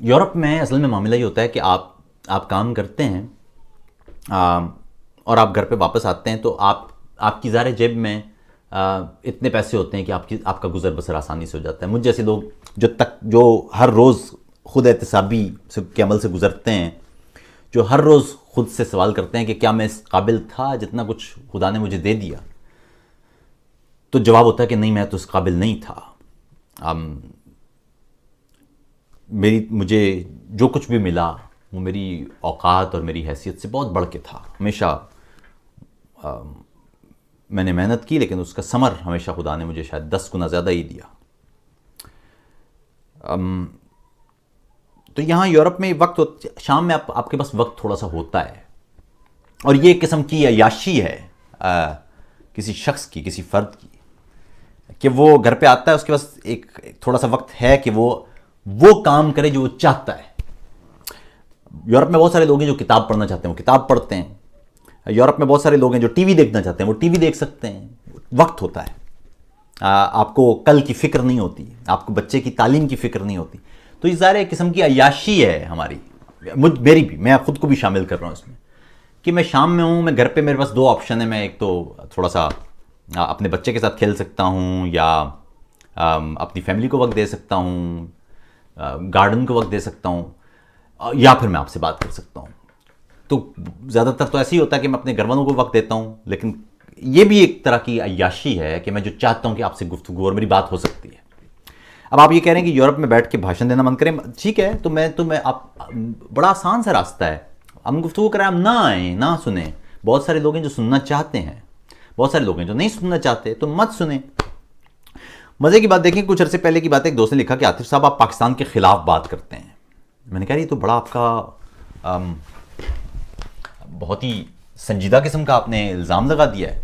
یورپ میں اصل میں معاملہ یہ ہوتا ہے کہ آپ کام کرتے ہیں اور آپ گھر پہ واپس آتے ہیں تو آپ کی ظاہر جیب میں اتنے پیسے ہوتے ہیں کہ آپ کا گزر بسر آسانی سے ہو جاتا ہے. مجھ جیسے لوگ جو ہر روز خود احتسابی کے عمل سے گزرتے ہیں، جو ہر روز خود سے سوال کرتے ہیں کہ کیا میں اس قابل تھا جتنا کچھ خدا نے مجھے دے دیا، تو جواب ہوتا ہے کہ نہیں، میں تو اس قابل نہیں تھا. مجھے جو کچھ بھی ملا وہ میری اوقات اور میری حیثیت سے بہت بڑھ کے تھا. ہمیشہ میں نے محنت کی لیکن اس کا ثمر ہمیشہ خدا نے مجھے شاید 10 گنا زیادہ ہی دیا. تو یہاں یورپ میں وقت شام میں آپ کے پاس وقت تھوڑا سا ہوتا ہے، اور یہ ایک قسم کی عیاشی ہے کسی شخص کی، کسی فرد کی، کہ وہ گھر پہ آتا ہے، اس کے پاس ایک تھوڑا سا وقت ہے کہ وہ کام کرے جو وہ چاہتا ہے. یورپ میں بہت سارے لوگ ہیں جو کتاب پڑھنا چاہتے ہیں وہ کتاب پڑھتے ہیں. یورپ میں بہت سارے لوگ ہیں جو ٹی وی دیکھنا چاہتے ہیں وہ ٹی وی دیکھ سکتے ہیں. وقت ہوتا ہے. آپ کو کل کی فکر نہیں ہوتی، آپ کو بچے کی تعلیم کی فکر نہیں ہوتی. تو یہ ظاہر ایک قسم کی عیاشی ہے ہماری، میری بھی، میں خود کو بھی شامل کر رہا ہوں اس میں، کہ میں شام میں ہوں، میں گھر پہ میرے پاس 2 آپشن ہیں. میں ایک تو تھوڑا سا اپنے بچے کے ساتھ کھیل سکتا ہوں، یا اپنی فیملی کو وقت دے سکتا ہوں، گارڈن کو وقت دے سکتا ہوں، یا پھر میں آپ سے بات کر سکتا ہوں. تو زیادہ تر تو ایسے ہی ہوتا ہے کہ میں اپنے گھر والوں کو وقت دیتا ہوں، لیکن یہ بھی ایک طرح کی عیاشی ہے کہ میں جو چاہتا ہوں کہ آپ سے گفتگو اور میری بات ہو سکتی ہے. اب آپ یہ کہہ رہے ہیں کہ یورپ میں بیٹھ کے بھاشن دینا بند کریں، ٹھیک ہے. تو میں بڑا آسان سا راستہ ہے. ہم گفتگو کریں، ہم نہ آئیں، نہ سنیں. بہت سارے لوگ ہیں جو سننا چاہتے ہیں، بہت سارے لوگ ہیں جو نہیں سننا چاہتے، تو مت سنیں. مزے کی بات دیکھیں، کچھ عرصے پہلے کی بات ہے، ایک دوست نے لکھا کہ عاطف صاحب آپ پاکستان کے خلاف بات کرتے ہیں. میں نے کہا یہ تو بڑا آپ کا بہت ہی سنجیدہ قسم کا آپ نے الزام لگا دیا ہے.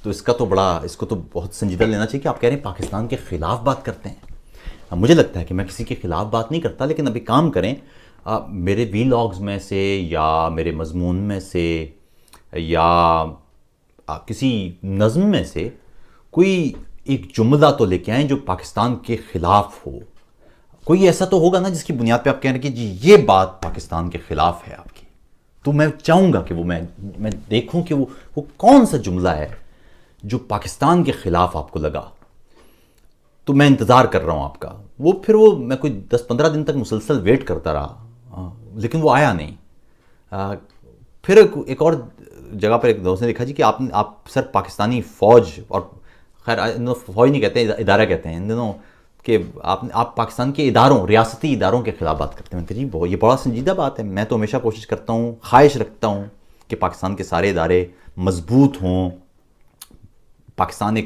تو اس کو تو بہت سنجیدہ لینا چاہیے کہ آپ کہہ رہے ہیں پاکستان کے خلاف بات کرتے ہیں. مجھے لگتا ہے کہ میں کسی کے خلاف بات نہیں کرتا، لیکن ابھی کام کریں، میرے ویلاگز میں سے یا میرے مضمون میں سے یا کسی نظم میں سے کوئی ایک جملہ تو لے کے آئیں جو پاکستان کے خلاف ہو. کوئی ایسا تو ہوگا نا جس کی بنیاد پہ آپ کہہ رہے ہیں کہ جی یہ بات پاکستان کے خلاف ہے آپ کی. تو میں چاہوں گا کہ وہ میں دیکھوں کہ وہ کون سا جملہ ہے جو پاکستان کے خلاف آپ کو لگا. تو میں انتظار کر رہا ہوں آپ کا. پھر میں کوئی 10-15 دن تک مسلسل ویٹ کرتا رہا لیکن وہ آیا نہیں. پھر ایک اور جگہ پر ایک دوست نے لکھا جی کہ آپ سر پاکستانی فوج، اور خیر فوج نہیں کہتے ہیں، ادارہ کہتے ہیں ان دنوں، کہ آپ پاکستان کے اداروں، ریاستی اداروں کے خلاف بات کرتے ہیں. میں کہ جی یہ بڑا سنجیدہ بات ہے. میں تو ہمیشہ کوشش کرتا ہوں، خواہش رکھتا ہوں کہ پاکستان کے سارے ادارے مضبوط ہوں. پاکستان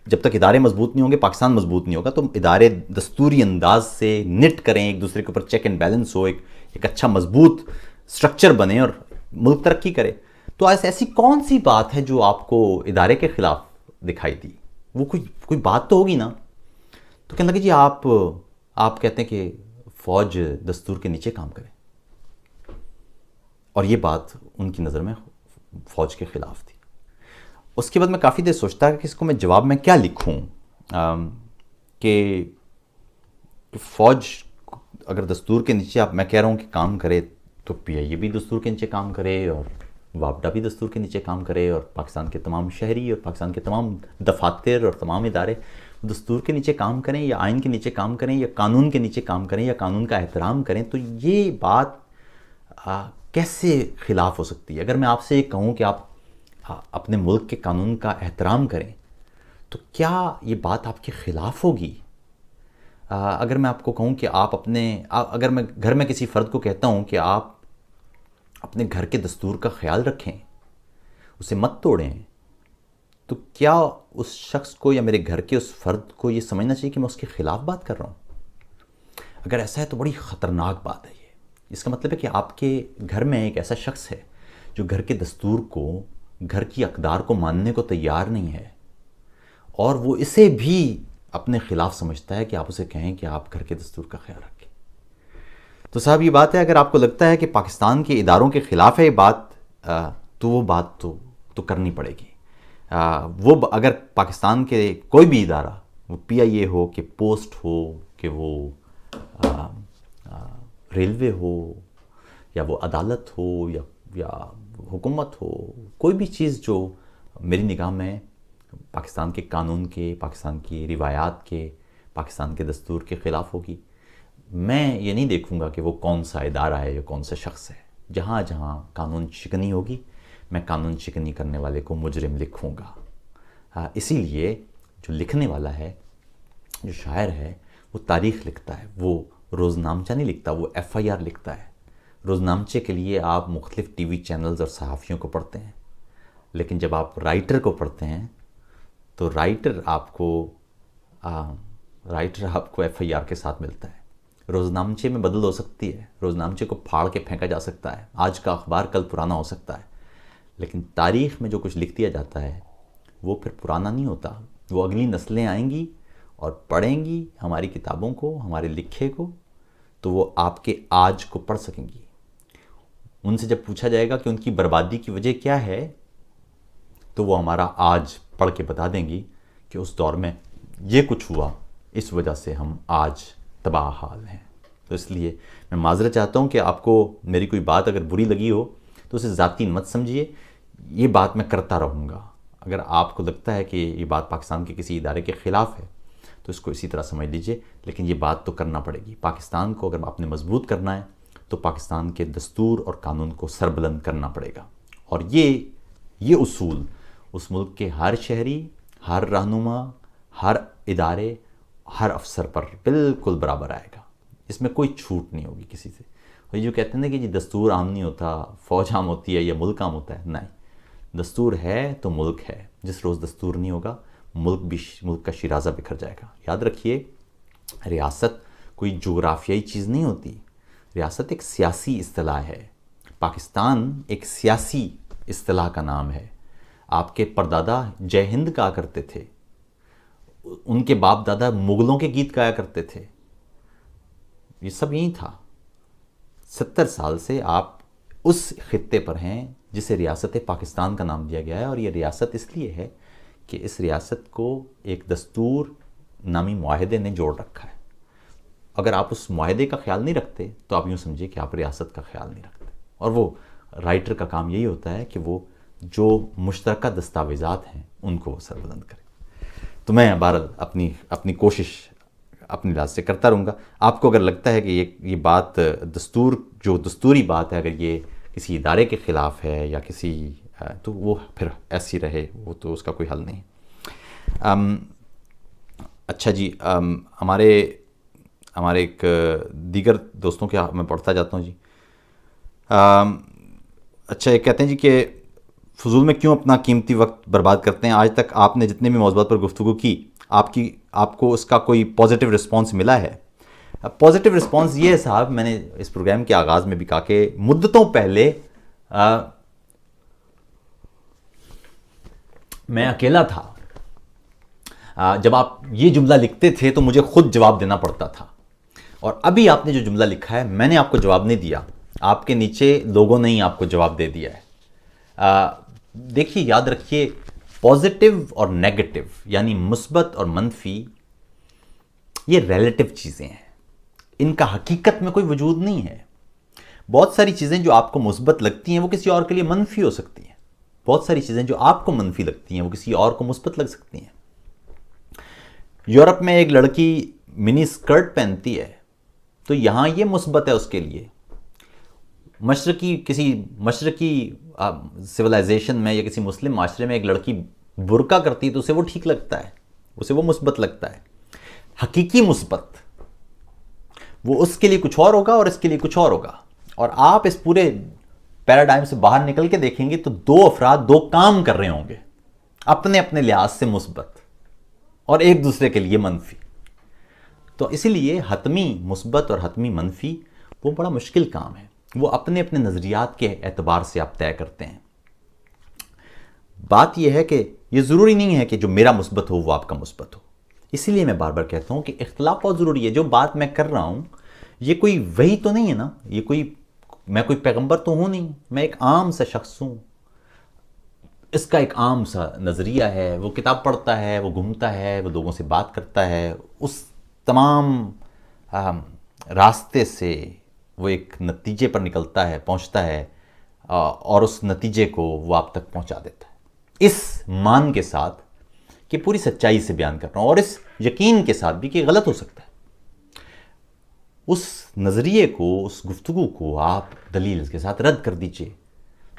جب تک ادارے مضبوط نہیں ہوں گے پاکستان مضبوط نہیں ہوگا. تو ادارے دستوری انداز سے نٹ کریں، ایک دوسرے کے اوپر چیک اینڈ بیلنس ہو، ایک اچھا مضبوط سٹرکچر بنے اور ملک ترقی کرے. تو ایسی کون سی بات ہے جو آپ کو ادارے کے خلاف دکھائی دی؟ وہ کوئی بات تو ہوگی نا. تو کہنے لگے جی آپ کہتے ہیں کہ فوج دستور کے نیچے کام کرے، اور یہ بات ان کی نظر میں فوج کے خلاف تھی. اس کے بعد میں کافی دیر سوچتا کہ اس کو میں جواب میں کیا لکھوں، کہ فوج اگر دستور کے نیچے میں کہہ رہا ہوں کہ کام کرے، تو پی آئی اے بھی دستور کے نیچے کام کرے، اور واپڈا بھی دستور کے نیچے کام کرے، اور پاکستان کے تمام شہری اور پاکستان کے تمام دفاتر اور تمام ادارے دستور کے نیچے کام کریں، یا آئین کے نیچے کام کریں، یا قانون کے نیچے کام کریں، یا قانون کا احترام کریں. تو یہ بات کیسے خلاف ہو سکتی ہے؟ اگر میں آپ سے یہ کہوں کہ آپ اپنے ملک کے قانون کا احترام کریں، تو کیا یہ بات آپ کے خلاف ہوگی؟ اگر میں آپ کو کہوں کہ اگر میں گھر میں کسی فرد کو کہتا ہوں کہ آپ اپنے گھر کے دستور کا خیال رکھیں، اسے مت توڑیں، تو کیا اس شخص کو یا میرے گھر کے اس فرد کو یہ سمجھنا چاہیے کہ میں اس کے خلاف بات کر رہا ہوں؟ اگر ایسا ہے تو بڑی خطرناک بات ہے یہ. اس کا مطلب ہے کہ آپ کے گھر میں ایک ایسا شخص ہے جو گھر کے دستور کو، گھر کی اقدار کو ماننے کو تیار نہیں ہے، اور وہ اسے بھی اپنے خلاف سمجھتا ہے کہ آپ اسے کہیں کہ آپ گھر کے دستور کا خیال رکھیں. تو صاحب یہ بات ہے، اگر آپ کو لگتا ہے کہ پاکستان کے اداروں کے خلاف ہے یہ بات، تو وہ بات تو کرنی پڑے گی. وہ اگر پاکستان کے کوئی بھی ادارہ، وہ پی آئی اے ہو، کہ پوسٹ ہو، کہ وہ ریلوے ہو، یا وہ عدالت ہو، یا حکومت ہو، کوئی بھی چیز جو میری نگاہ میں پاکستان کے قانون کے، پاکستان کی روایات کے، پاکستان کے دستور کے خلاف ہوگی، میں یہ نہیں دیکھوں گا کہ وہ کون سا ادارہ ہے یا کون سا شخص ہے. جہاں جہاں قانون شکنی ہوگی، میں قانون شکنی کرنے والے کو مجرم لکھوں گا. اسی لیے جو لکھنے والا ہے، جو شاعر ہے، وہ تاریخ لکھتا ہے، وہ روزنامچہ نہیں لکھتا، وہ ایف آئی آر لکھتا ہے. روزنامچے کے لیے آپ مختلف ٹی وی چینلز اور صحافیوں کو پڑھتے ہیں، لیکن جب آپ رائٹر کو پڑھتے ہیں تو رائٹر آپ کو ایف آئی آر کے ساتھ ملتا ہے. روزنامچے میں بدل ہو سکتی ہے، روزنامچے کو پھاڑ کے پھینکا جا سکتا ہے، آج کا اخبار کل پرانا ہو سکتا ہے، لیکن تاریخ میں جو کچھ لکھ دیا جاتا ہے وہ پھر پرانا نہیں ہوتا. وہ اگلی نسلیں آئیں گی اور پڑھیں گی ہماری کتابوں کو، ہمارے لکھے کو، تو وہ آپ کے آج کو پڑھ سکیں گی. ان سے جب پوچھا جائے گا کہ ان کی بربادی کی وجہ کیا ہے، تو وہ ہمارا آج پڑھ کے بتا دیں گی کہ اس دور میں یہ کچھ ہوا، اس وجہ سے ہم آج تباہ حال ہیں. تو اس لیے میں معذرت چاہتا ہوں کہ آپ کو میری کوئی بات اگر بری لگی ہو تو اسے ذاتی مت سمجھیے. یہ بات میں کرتا رہوں گا. اگر آپ کو لگتا ہے کہ یہ بات پاکستان کے کسی ادارے کے خلاف ہے تو اس کو اسی طرح سمجھ لیجئے، لیکن یہ بات تو کرنا پڑے گی. پاکستان کو اگر آپ نے مضبوط کرنا ہے تو پاکستان کے دستور اور قانون کو سربلند کرنا پڑے گا. اور یہ اصول اس ملک کے ہر شہری، ہر رہنما، ہر ادارے، ہر افسر پر بالکل برابر آئے گا. اس میں کوئی چھوٹ نہیں ہوگی کسی سے. اور یہ جو کہتے ہیں نا کہ جی دستور عام نہیں ہوتا، فوج عام ہوتی ہے یا ملک عام ہوتا ہے، نہیں. دستور ہے تو ملک ہے. جس روز دستور نہیں ہوگا، ملک کا شیرازہ بکھر جائے گا. یاد رکھیے، ریاست کوئی جغرافیائی چیز نہیں ہوتی. ریاست ایک سیاسی اصطلاح ہے. پاکستان ایک سیاسی اصطلاح کا نام ہے. آپ کے پردادا جے ہند کہا کرتے تھے، ان کے باپ دادا مغلوں کے گیت گایا کرتے تھے. یہ سب یہی تھا. 70 سال سے آپ اس خطے پر ہیں جسے ریاست پاکستان کا نام دیا گیا ہے. اور یہ ریاست اس لیے ہے کہ اس ریاست کو ایک دستور نامی معاہدے نے جوڑ رکھا ہے. اگر آپ اس معاہدے کا خیال نہیں رکھتے تو آپ یوں سمجھے کہ آپ ریاست کا خیال نہیں رکھتے. اور وہ رائٹر کا کام یہی ہوتا ہے کہ وہ جو مشترکہ دستاویزات ہیں ان کو سربلند کرے. تو میں بہرحال اپنی کوشش اپنی لحاظ سے کرتا رہوں گا. آپ کو اگر لگتا ہے کہ یہ بات دستوری بات ہے، اگر یہ کسی ادارے کے خلاف ہے یا کسی تو وہ پھر ایسی رہے، وہ تو اس کا کوئی حل نہیں. اچھا جی، ہمارے ایک دیگر دوستوں کے میں پڑھتا جاتا ہوں جی. اچھا، یہ کہتے ہیں جی کہ فضول میں کیوں اپنا قیمتی وقت برباد کرتے ہیں؟ آج تک آپ نے جتنے بھی موضوعات پر گفتگو کی، آپ کو اس کا کوئی پازیٹیو رسپانس ملا ہے؟ پازیٹیو رسپانس یہ ہے صاحب، میں نے اس پروگرام کے آغاز میں بھی کہا کہ مدتوں پہلے میں اکیلا تھا. جب آپ یہ جملہ لکھتے تھے تو مجھے خود جواب دینا پڑتا تھا، اور ابھی آپ نے جو جملہ لکھا ہے میں نے آپ کو جواب نہیں دیا، آپ کے نیچے لوگوں نے ہی آپ کو جواب دے دیا ہے. دیکھیے، یاد رکھیے، پازیٹیو اور نیگیٹو یعنی مثبت اور منفی یہ ریلیٹو چیزیں ہیں، ان کا حقیقت میں کوئی وجود نہیں ہے. بہت ساری چیزیں جو آپ کو مثبت لگتی ہیں وہ کسی اور کے لیے منفی ہو سکتی ہیں. بہت ساری چیزیں جو آپ کو منفی لگتی ہیں وہ کسی اور کو مثبت لگ سکتی ہیں. یورپ میں ایک لڑکی منی اسکرٹ پہنتی ہے تو یہاں یہ مثبت ہے اس کے لیے. کسی مشرقی سویلائزیشن میں یا کسی مسلم معاشرے میں ایک لڑکی برقع کرتی ہے تو اسے وہ ٹھیک لگتا ہے، اسے وہ مثبت لگتا ہے. حقیقی مثبت وہ اس کے لیے کچھ اور ہوگا اور اس کے لیے کچھ اور ہوگا. اور آپ اس پورے پیراڈائم سے باہر نکل کے دیکھیں گے تو دو افراد دو کام کر رہے ہوں گے اپنے اپنے لحاظ سے مثبت اور ایک دوسرے کے لیے منفی. تو اسی لیے حتمی مثبت اور حتمی منفی وہ بڑا مشکل کام ہے، وہ اپنے اپنے نظریات کے اعتبار سے آپ طے کرتے ہیں. بات یہ ہے کہ یہ ضروری نہیں ہے کہ جو میرا مثبت ہو وہ آپ کا مثبت ہو. اسی لیے میں بار بار کہتا ہوں کہ اختلاف بہت ضروری ہے. جو بات میں کر رہا ہوں یہ کوئی وحی تو نہیں ہے نا، میں کوئی پیغمبر تو ہوں نہیں، میں ایک عام سا شخص ہوں. اس کا ایک عام سا نظریہ ہے، وہ کتاب پڑھتا ہے، وہ گھومتا ہے، وہ لوگوں سے بات کرتا ہے، اس تمام راستے سے وہ ایک نتیجے پر نکلتا ہے، پہنچتا ہے، اور اس نتیجے کو وہ آپ تک پہنچا دیتا ہے، اس مان کے ساتھ کہ پوری سچائی سے بیان کر رہا ہوں، اور اس یقین کے ساتھ بھی کہ غلط ہو سکتا ہے. اس نظریے کو، اس گفتگو کو آپ دلیل کے ساتھ رد کر دیجئے.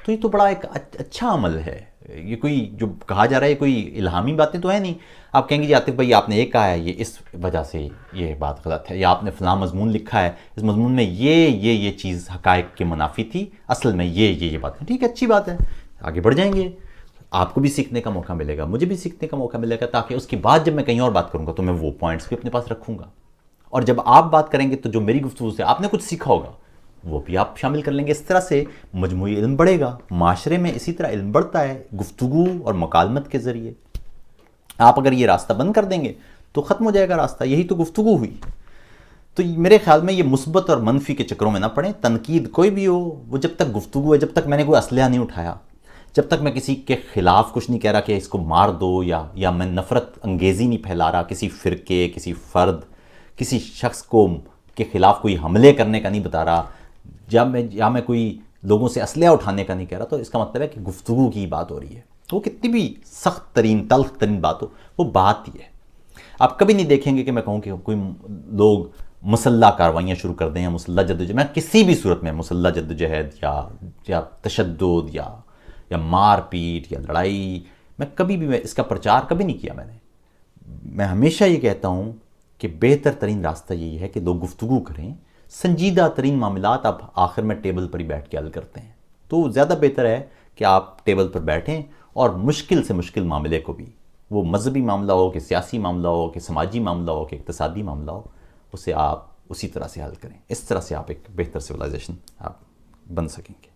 تو یہ تو بڑا ایک اچھا عمل ہے. یہ کوئی جو کہا جا رہا ہے کوئی الہامی باتیں تو ہے نہیں. آپ کہیں گے جی عاطف بھائی آپ نے یہ کہا ہے، یہ اس وجہ سے یہ بات غلط ہے، یا آپ نے فلاں مضمون لکھا ہے، اس مضمون میں یہ چیز حقائق کے منافی تھی، اصل میں یہ بات ہے. ٹھیک ہے، اچھی بات ہے، آگے بڑھ جائیں گے. آپ کو بھی سیکھنے کا موقع ملے گا، مجھے بھی سیکھنے کا موقع ملے گا، تاکہ اس کے بعد جب میں کہیں اور بات کروں گا تو میں وہ پوائنٹس بھی اپنے پاس رکھوں گا. اور جب آپ بات کریں گے تو جو میری گفتگو سے آپ نے کچھ سیکھا ہوگا وہ بھی آپ شامل کر لیں گے. اس طرح سے مجموعی علم بڑھے گا. معاشرے میں اسی طرح علم بڑھتا ہے، گفتگو اور مکالمت کے ذریعے. آپ اگر یہ راستہ بند کر دیں گے تو ختم ہو جائے گا راستہ. یہی تو گفتگو ہوئی. تو میرے خیال میں یہ مثبت اور منفی کے چکروں میں نہ پڑیں. تنقید کوئی بھی ہو، وہ جب تک گفتگو ہے، جب تک میں نے کوئی اسلحہ نہیں اٹھایا، جب تک میں کسی کے خلاف کچھ نہیں کہہ رہا کہ اس کو مار دو، یا میں نفرت انگیزی نہیں پھیلا رہا کسی فرقے، کسی فرد، کسی شخص کو کے خلاف کوئی حملے کرنے کا نہیں بتا رہا، یا میں کوئی لوگوں سے اسلحہ اٹھانے کا نہیں کہہ رہا، تو اس کا مطلب ہے کہ گفتگو کی بات ہو رہی ہے. وہ کتنی بھی سخت ترین، تلخ ترین بات ہو، وہ بات ہی ہے. آپ کبھی نہیں دیکھیں گے کہ میں کہوں کہ کوئی لوگ مسلح کاروائیاں شروع کر دیں یا مسلح جدوجہد. میں کسی بھی صورت میں مسلح جدوجہد یا تشدد یا مار پیٹ یا لڑائی، میں کبھی بھی اس کا پرچار کبھی نہیں کیا. میں ہمیشہ یہ کہتا ہوں کہ بہتر ترین راستہ یہی ہے کہ لوگ گفتگو کریں. سنجیدہ ترین معاملات آپ آخر میں ٹیبل پر ہی بیٹھ کے حل کرتے ہیں. تو زیادہ بہتر ہے کہ آپ ٹیبل پر بیٹھیں اور مشکل سے مشکل معاملے کو بھی، وہ مذہبی معاملہ ہو کہ سیاسی معاملہ ہو کہ سماجی معاملہ ہو کہ اقتصادی معاملہ ہو، اسے آپ اسی طرح سے حل کریں. اس طرح سے آپ ایک بہتر سویلائزیشن آپ بن سکیں گے.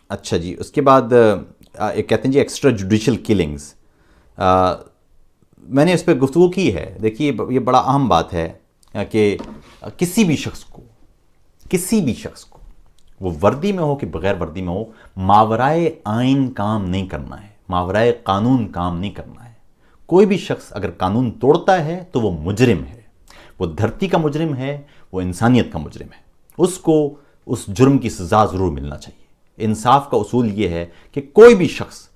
اچھا جی، اس کے بعد ایک کہتے ہیں جی ایکسٹرا جوڈیشل کلنگز. میں نے اس پہ گفتگو کی ہے. دیکھیے یہ بڑا اہم بات ہے کہ کسی بھی شخص کو وہ وردی میں ہو کہ بغیر وردی میں ہو، ماورائے آئین کام نہیں کرنا ہے، ماورائے قانون کام نہیں کرنا ہے. کوئی بھی شخص اگر قانون توڑتا ہے تو وہ مجرم ہے، وہ دھرتی کا مجرم ہے، وہ انسانیت کا مجرم ہے، اس کو اس جرم کی سزا ضرور ملنا چاہیے۔ انصاف کا اصول یہ ہے کہ کوئی بھی شخص،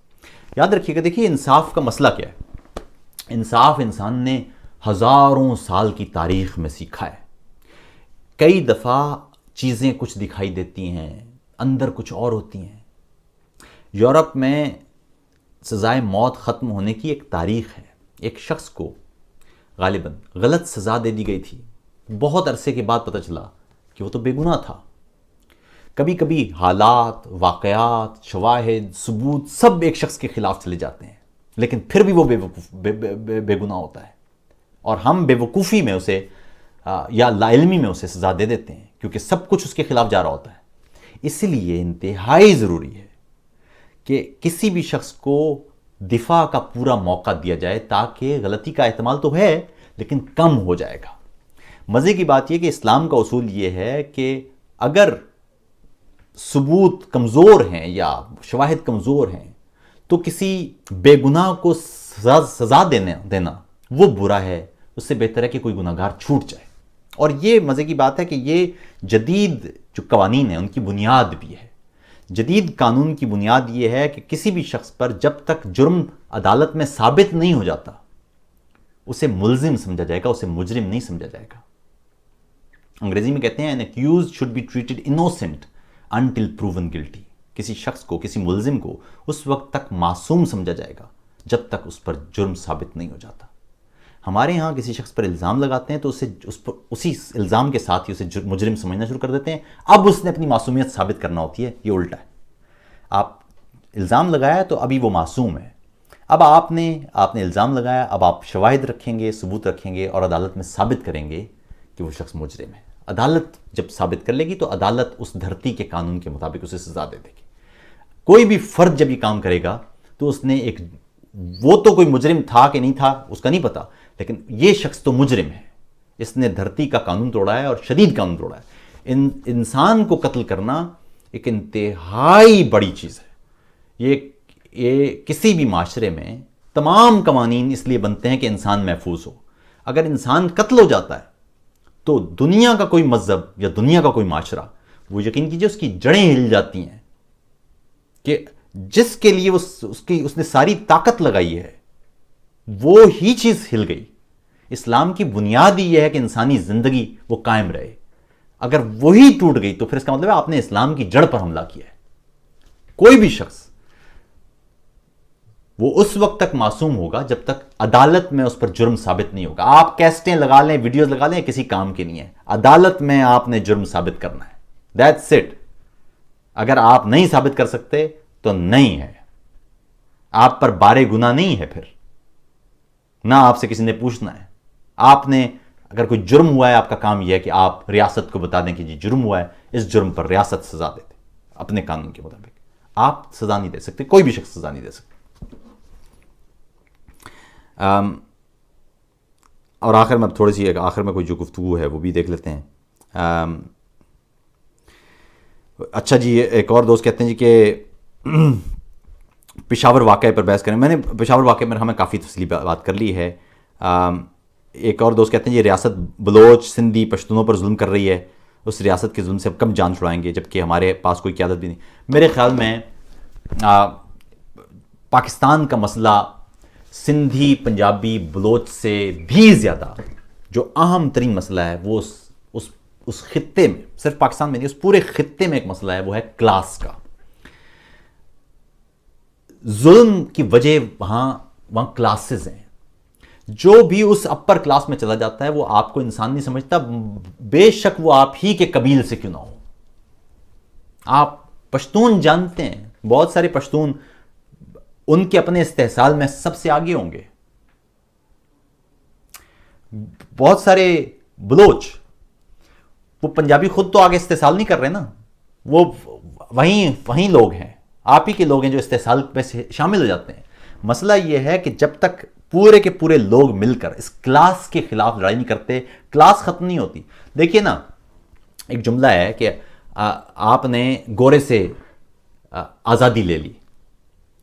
یاد رکھیے گا، دیکھیے انصاف کا مسئلہ کیا ہے۔ انصاف انسان نے ہزاروں سال کی تاریخ میں سیکھا ہے۔ کئی دفعہ چیزیں کچھ دکھائی دیتی ہیں، اندر کچھ اور ہوتی ہیں۔ یورپ میں سزائے موت ختم ہونے کی ایک تاریخ ہے۔ ایک شخص کو غالباً غلط سزا دے دی گئی تھی، بہت عرصے کے بعد پتہ چلا کہ وہ تو بے گناہ تھا۔ کبھی کبھی حالات، واقعات، شواہد، ثبوت سب ایک شخص کے خلاف چلے جاتے ہیں، لیکن پھر بھی وہ بے گناہ ہوتا ہے، اور ہم بے وقوفی میں اسے یا لا علمی میں اسے سزا دے دیتے ہیں، کیونکہ سب کچھ اس کے خلاف جا رہا ہوتا ہے۔ اس لیے انتہائی ضروری ہے کہ کسی بھی شخص کو دفاع کا پورا موقع دیا جائے، تاکہ غلطی کا احتمال تو ہے لیکن کم ہو جائے گا۔ مزے کی بات یہ کہ اسلام کا اصول یہ ہے کہ اگر ثبوت کمزور ہیں یا شواہد کمزور ہیں تو کسی بے گناہ کو سزا دینا وہ برا ہے، اس سے بہتر ہے کہ کوئی گناہگار چھوٹ جائے۔ اور یہ مزے کی بات ہے کہ یہ جدید جو قوانین ہیں ان کی بنیاد بھی ہے۔ جدید قانون کی بنیاد یہ ہے کہ کسی بھی شخص پر جب تک جرم عدالت میں ثابت نہیں ہو جاتا اسے ملزم سمجھا جائے گا، اسے مجرم نہیں سمجھا جائے گا۔ انگریزی میں کہتے ہیں an accused should be treated innocent until proven guilty۔ کسی شخص کو، کسی ملزم کو اس وقت تک معصوم سمجھا جائے گا جب تک اس پر جرم ثابت نہیں ہو جاتا۔ ہمارے ہاں کسی شخص پر الزام لگاتے ہیں تو اسی الزام کے ساتھ ہی اسے مجرم سمجھنا شروع کر دیتے ہیں۔ اب اس نے اپنی معصومیت ثابت کرنا ہوتی ہے، یہ الٹا ہے۔ آپ الزام لگایا تو ابھی وہ معصوم ہے، اب آپ نے الزام لگایا، اب آپ شواہد رکھیں گے، ثبوت رکھیں گے، اور عدالت میں ثابت کریں گے کہ وہ شخص مجرم ہے۔ عدالت جب ثابت کر لے گی تو عدالت اس دھرتی کے قانون کے مطابق اسے سزا دے دے گی۔ کوئی بھی فرد جب یہ کام کرے گا تو اس نے وہ تو کوئی مجرم تھا کہ نہیں تھا اس کا نہیں پتا، لیکن یہ شخص تو مجرم ہے، اس نے دھرتی کا قانون توڑا ہے اور شدید قانون توڑا ہے۔ انسان کو قتل کرنا ایک انتہائی بڑی چیز ہے۔ یہ کسی بھی معاشرے میں تمام قوانین اس لیے بنتے ہیں کہ انسان محفوظ ہو۔ اگر انسان قتل ہو جاتا ہے تو دنیا کا کوئی مذہب یا دنیا کا کوئی معاشرہ، وہ یقین کیجئے اس کی جڑیں ہل جاتی ہیں کہ جس کے لیے اس نے ساری طاقت لگائی ہے وہ ہی چیز ہل گئی۔ اسلام کی بنیاد ہی یہ ہے کہ انسانی زندگی وہ قائم رہے، اگر وہی ٹوٹ گئی تو پھر اس کا مطلب ہے آپ نے اسلام کی جڑ پر حملہ کیا ہے۔ کوئی بھی شخص وہ اس وقت تک معصوم ہوگا جب تک عدالت میں اس پر جرم ثابت نہیں ہوگا۔ آپ کیسٹیں لگا لیں، ویڈیوز لگا لیں، کسی کام کے نہیں ہے، عدالت میں آپ نے جرم ثابت کرنا ہے، دیٹس اٹ۔ اگر آپ نہیں ثابت کر سکتے تو نہیں ہے، آپ پر بارے گناہ نہیں ہے، پھر نہ آپ سے کسی نے پوچھنا ہے۔ آپ نے اگر کوئی جرم ہوا ہے، آپ کا کام یہ ہے کہ آپ ریاست کو بتا دیں کہ جی جرم ہوا ہے، اس جرم پر ریاست سزا دے دے اپنے قانون کے مطابق۔ آپ سزا نہیں دے سکتے، کوئی بھی شخص سزا نہیں دے سکتے۔ اور آخر میں تھوڑی سی آخر میں کوئی جو گفتگو ہے وہ بھی دیکھ لیتے ہیں۔ اچھا جی، ایک اور دوست کہتے ہیں جی کہ پشاور واقعے پر بحث کریں۔ میں نے پشاور واقعے میں ہمیں کافی تفصیلی بات کر لی ہے۔ ایک اور دوست کہتے ہیں یہ ریاست بلوچ سندھی پشتونوں پر ظلم کر رہی ہے، اس ریاست کے ظلم سے اب کب جان چھڑائیں گے جبکہ ہمارے پاس کوئی قیادت بھی نہیں۔ میرے خیال میں پاکستان کا مسئلہ سندھی، پنجابی، بلوچ سے بھی زیادہ جو اہم ترین مسئلہ ہے وہ اس خطے میں، صرف پاکستان میں نہیں، اس پورے خطے میں ایک مسئلہ ہے، وہ ہے کلاس کا۔ ظلم کی وجہ وہاں کلاسز ہیں۔ جو بھی اس اپر کلاس میں چلا جاتا ہے وہ آپ کو انسان نہیں سمجھتا، بے شک وہ آپ ہی کے قبیل سے کیوں نہ ہو۔ آپ پشتون جانتے ہیں، بہت سارے پشتون ان کے اپنے استحصال میں سب سے آگے ہوں گے۔ بہت سارے بلوچ، وہ پنجابی خود تو آگے استحصال نہیں کر رہے نا، وہ وہیں لوگ ہیں، آپ ہی کے لوگ ہیں جو استحصال میں شامل ہو جاتے ہیں۔ مسئلہ یہ ہے کہ جب تک پورے کے پورے لوگ مل کر اس کلاس کے خلاف لڑائی نہیں کرتے، کلاس ختم نہیں ہوتی۔ دیکھیے نا، ایک جملہ ہے کہ آپ نے گورے سے آزادی لے لی،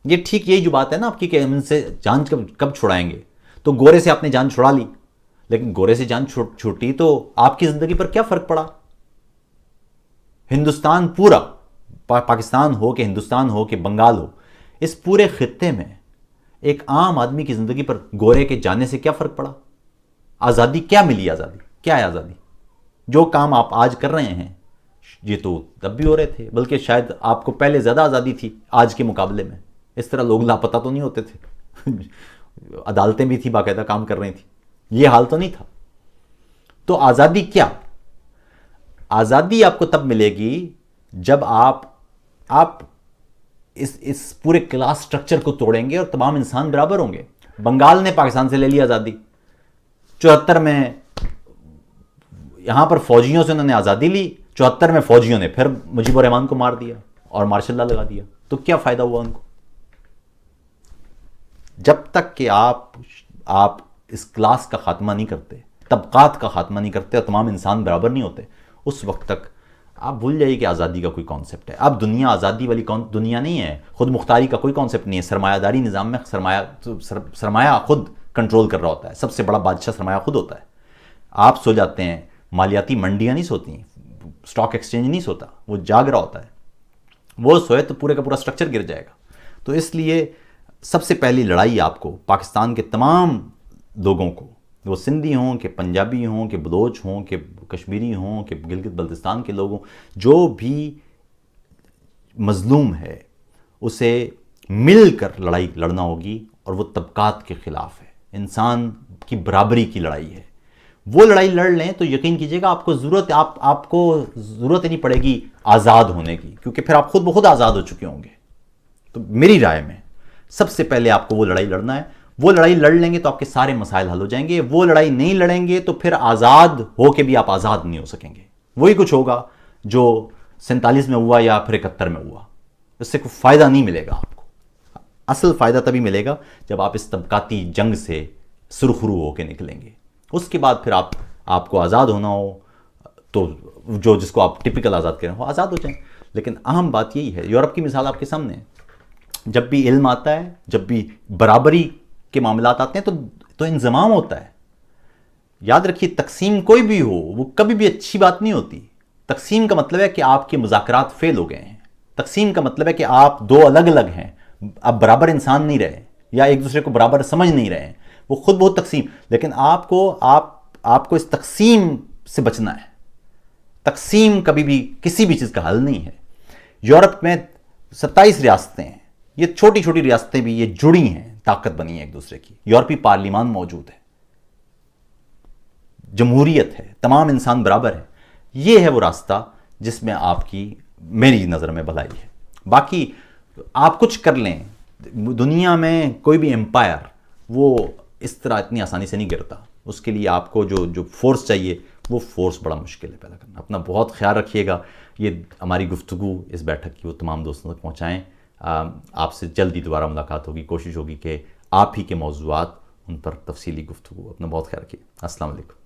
یہ ٹھیک یہی جو بات ہے نا آپ کی کہ ہم ان سے جان کب چھڑائیں گے۔ تو گورے سے آپ نے جان چھڑا لی، لیکن گورے سے جان چھوٹی تو آپ کی زندگی پر کیا فرق پڑا؟ ہندوستان پورا، پاکستان ہو کہ ہندوستان ہو کہ بنگال ہو، اس پورے خطے میں ایک عام آدمی کی زندگی پر گورے کے جانے سے کیا فرق پڑا؟ آزادی کیا ملی؟ آزادی کیا ہے؟ آزادی جو کام آپ آج کر رہے ہیں یہ تو تب بھی ہو رہے تھے، بلکہ شاید آپ کو پہلے زیادہ آزادی تھی آج کے مقابلے میں. اس طرح لوگ لاپتہ تو نہیں ہوتے تھے، عدالتیں بھی تھی باقاعدہ کام کر رہی تھیں، یہ حال تو نہیں تھا. تو آزادی کیا؟ آزادی آپ کو تب ملے گی جب آپ اس پورے کلاس سٹرکچر کو توڑیں گے اور تمام انسان برابر ہوں گے. بنگال نے پاکستان سے لے لی آزادی 74 میں، یہاں پر فوجیوں سے انہوں نے آزادی لی، 74 میں فوجیوں نے پھر مجیب الرحمان کو مار دیا اور مارشل لا لگا دیا. تو کیا فائدہ ہوا ان کو؟ جب تک کہ آپ اس کلاس کا خاتمہ نہیں کرتے، طبقات کا خاتمہ نہیں کرتے اور تمام انسان برابر نہیں ہوتے، اس وقت تک آپ بھول جائیے کہ آزادی کا کوئی کانسیپٹ ہے. اب دنیا آزادی والی دنیا نہیں ہے، خود مختاری کا کوئی کانسیپٹ نہیں ہے. سرمایہ داری نظام میں سرمایہ خود کنٹرول کر رہا ہوتا ہے، سب سے بڑا بادشاہ سرمایہ خود ہوتا ہے. آپ سو جاتے ہیں، مالیاتی منڈیاں نہیں سوتی، اسٹاک ایکسچینج نہیں سوتا، وہ جاگ رہا ہوتا ہے. وہ سوئے تو پورے کا پورا سٹرکچر گر جائے گا. تو اس لیے سب سے پہلی لڑائی آپ کو پاکستان کے تمام لوگوں کو، وہ سندھی ہوں کہ پنجابی ہوں کہ بلوچ ہوں کہ کشمیری ہوں کہ گلگت بلتستان کے لوگ ہوں، جو بھی مظلوم ہے اسے مل کر لڑائی لڑنا ہوگی. اور وہ طبقات کے خلاف ہے، انسان کی برابری کی لڑائی ہے. وہ لڑائی لڑ لیں تو یقین کیجئے گا آپ کو ضرورت نہیں پڑے گی آزاد ہونے کی، کیونکہ پھر آپ خود بخود آزاد ہو چکے ہوں گے. تو میری رائے میں سب سے پہلے آپ کو وہ لڑائی لڑنا ہے. وہ لڑائی لڑ لیں گے تو آپ کے سارے مسائل حل ہو جائیں گے. وہ لڑائی نہیں لڑیں گے تو پھر آزاد ہو کے بھی آپ آزاد نہیں ہو سکیں گے. وہی کچھ ہوگا جو 47 میں ہوا یا پھر 71 میں ہوا. اس سے کوئی فائدہ نہیں ملے گا آپ کو. اصل فائدہ تبھی ملے گا جب آپ اس طبقاتی جنگ سے سرخرو ہو کے نکلیں گے. اس کے بعد پھر آپ کو آزاد ہونا ہو تو جس کو آپ ٹپیکل آزاد کریں وہ آزاد ہو جائیں. لیکن اہم بات یہی ہے، یورپ کی مثال آپ کے سامنے ہے. جب بھی علم آتا ہے، جب بھی برابری کے معاملات آتے ہیں تو انضمام ہوتا ہے. یاد رکھیے تقسیم کوئی بھی ہو وہ کبھی بھی اچھی بات نہیں ہوتی. تقسیم کا مطلب ہے کہ آپ کے مذاکرات فیل ہو گئے ہیں. تقسیم کا مطلب ہے کہ آپ دو الگ الگ ہیں، اب برابر انسان نہیں رہے یا ایک دوسرے کو برابر سمجھ نہیں رہے. وہ خود بہت تقسیم، لیکن آپ کو اس تقسیم سے بچنا ہے. تقسیم کبھی بھی کسی بھی چیز کا حل نہیں ہے. یورپ میں 27 ریاستیں ہیں، یہ چھوٹی چھوٹی ریاستیں بھی یہ جڑی ہیں، طاقت بنی ہے ایک دوسرے کی. یورپی پارلیمان موجود ہے، جمہوریت ہے، تمام انسان برابر ہے. یہ ہے وہ راستہ جس میں آپ کی میری نظر میں بھلائی ہے. باقی آپ کچھ کر لیں، دنیا میں کوئی بھی امپائر وہ اس طرح اتنی آسانی سے نہیں گرتا. اس کے لیے آپ کو جو فورس چاہیے وہ فورس بڑا مشکل ہے پیدا کرنا. اپنا بہت خیال رکھیے گا. یہ ہماری گفتگو اس بیٹھک کی وہ تمام دوستوں تک پہنچائیں. آپ سے جلدی دوبارہ ملاقات ہوگی. کوشش ہوگی کہ آپ ہی کے موضوعات ان پر تفصیلی گفتگو. اپنا بہت خیال رکھیے. السلام علیکم.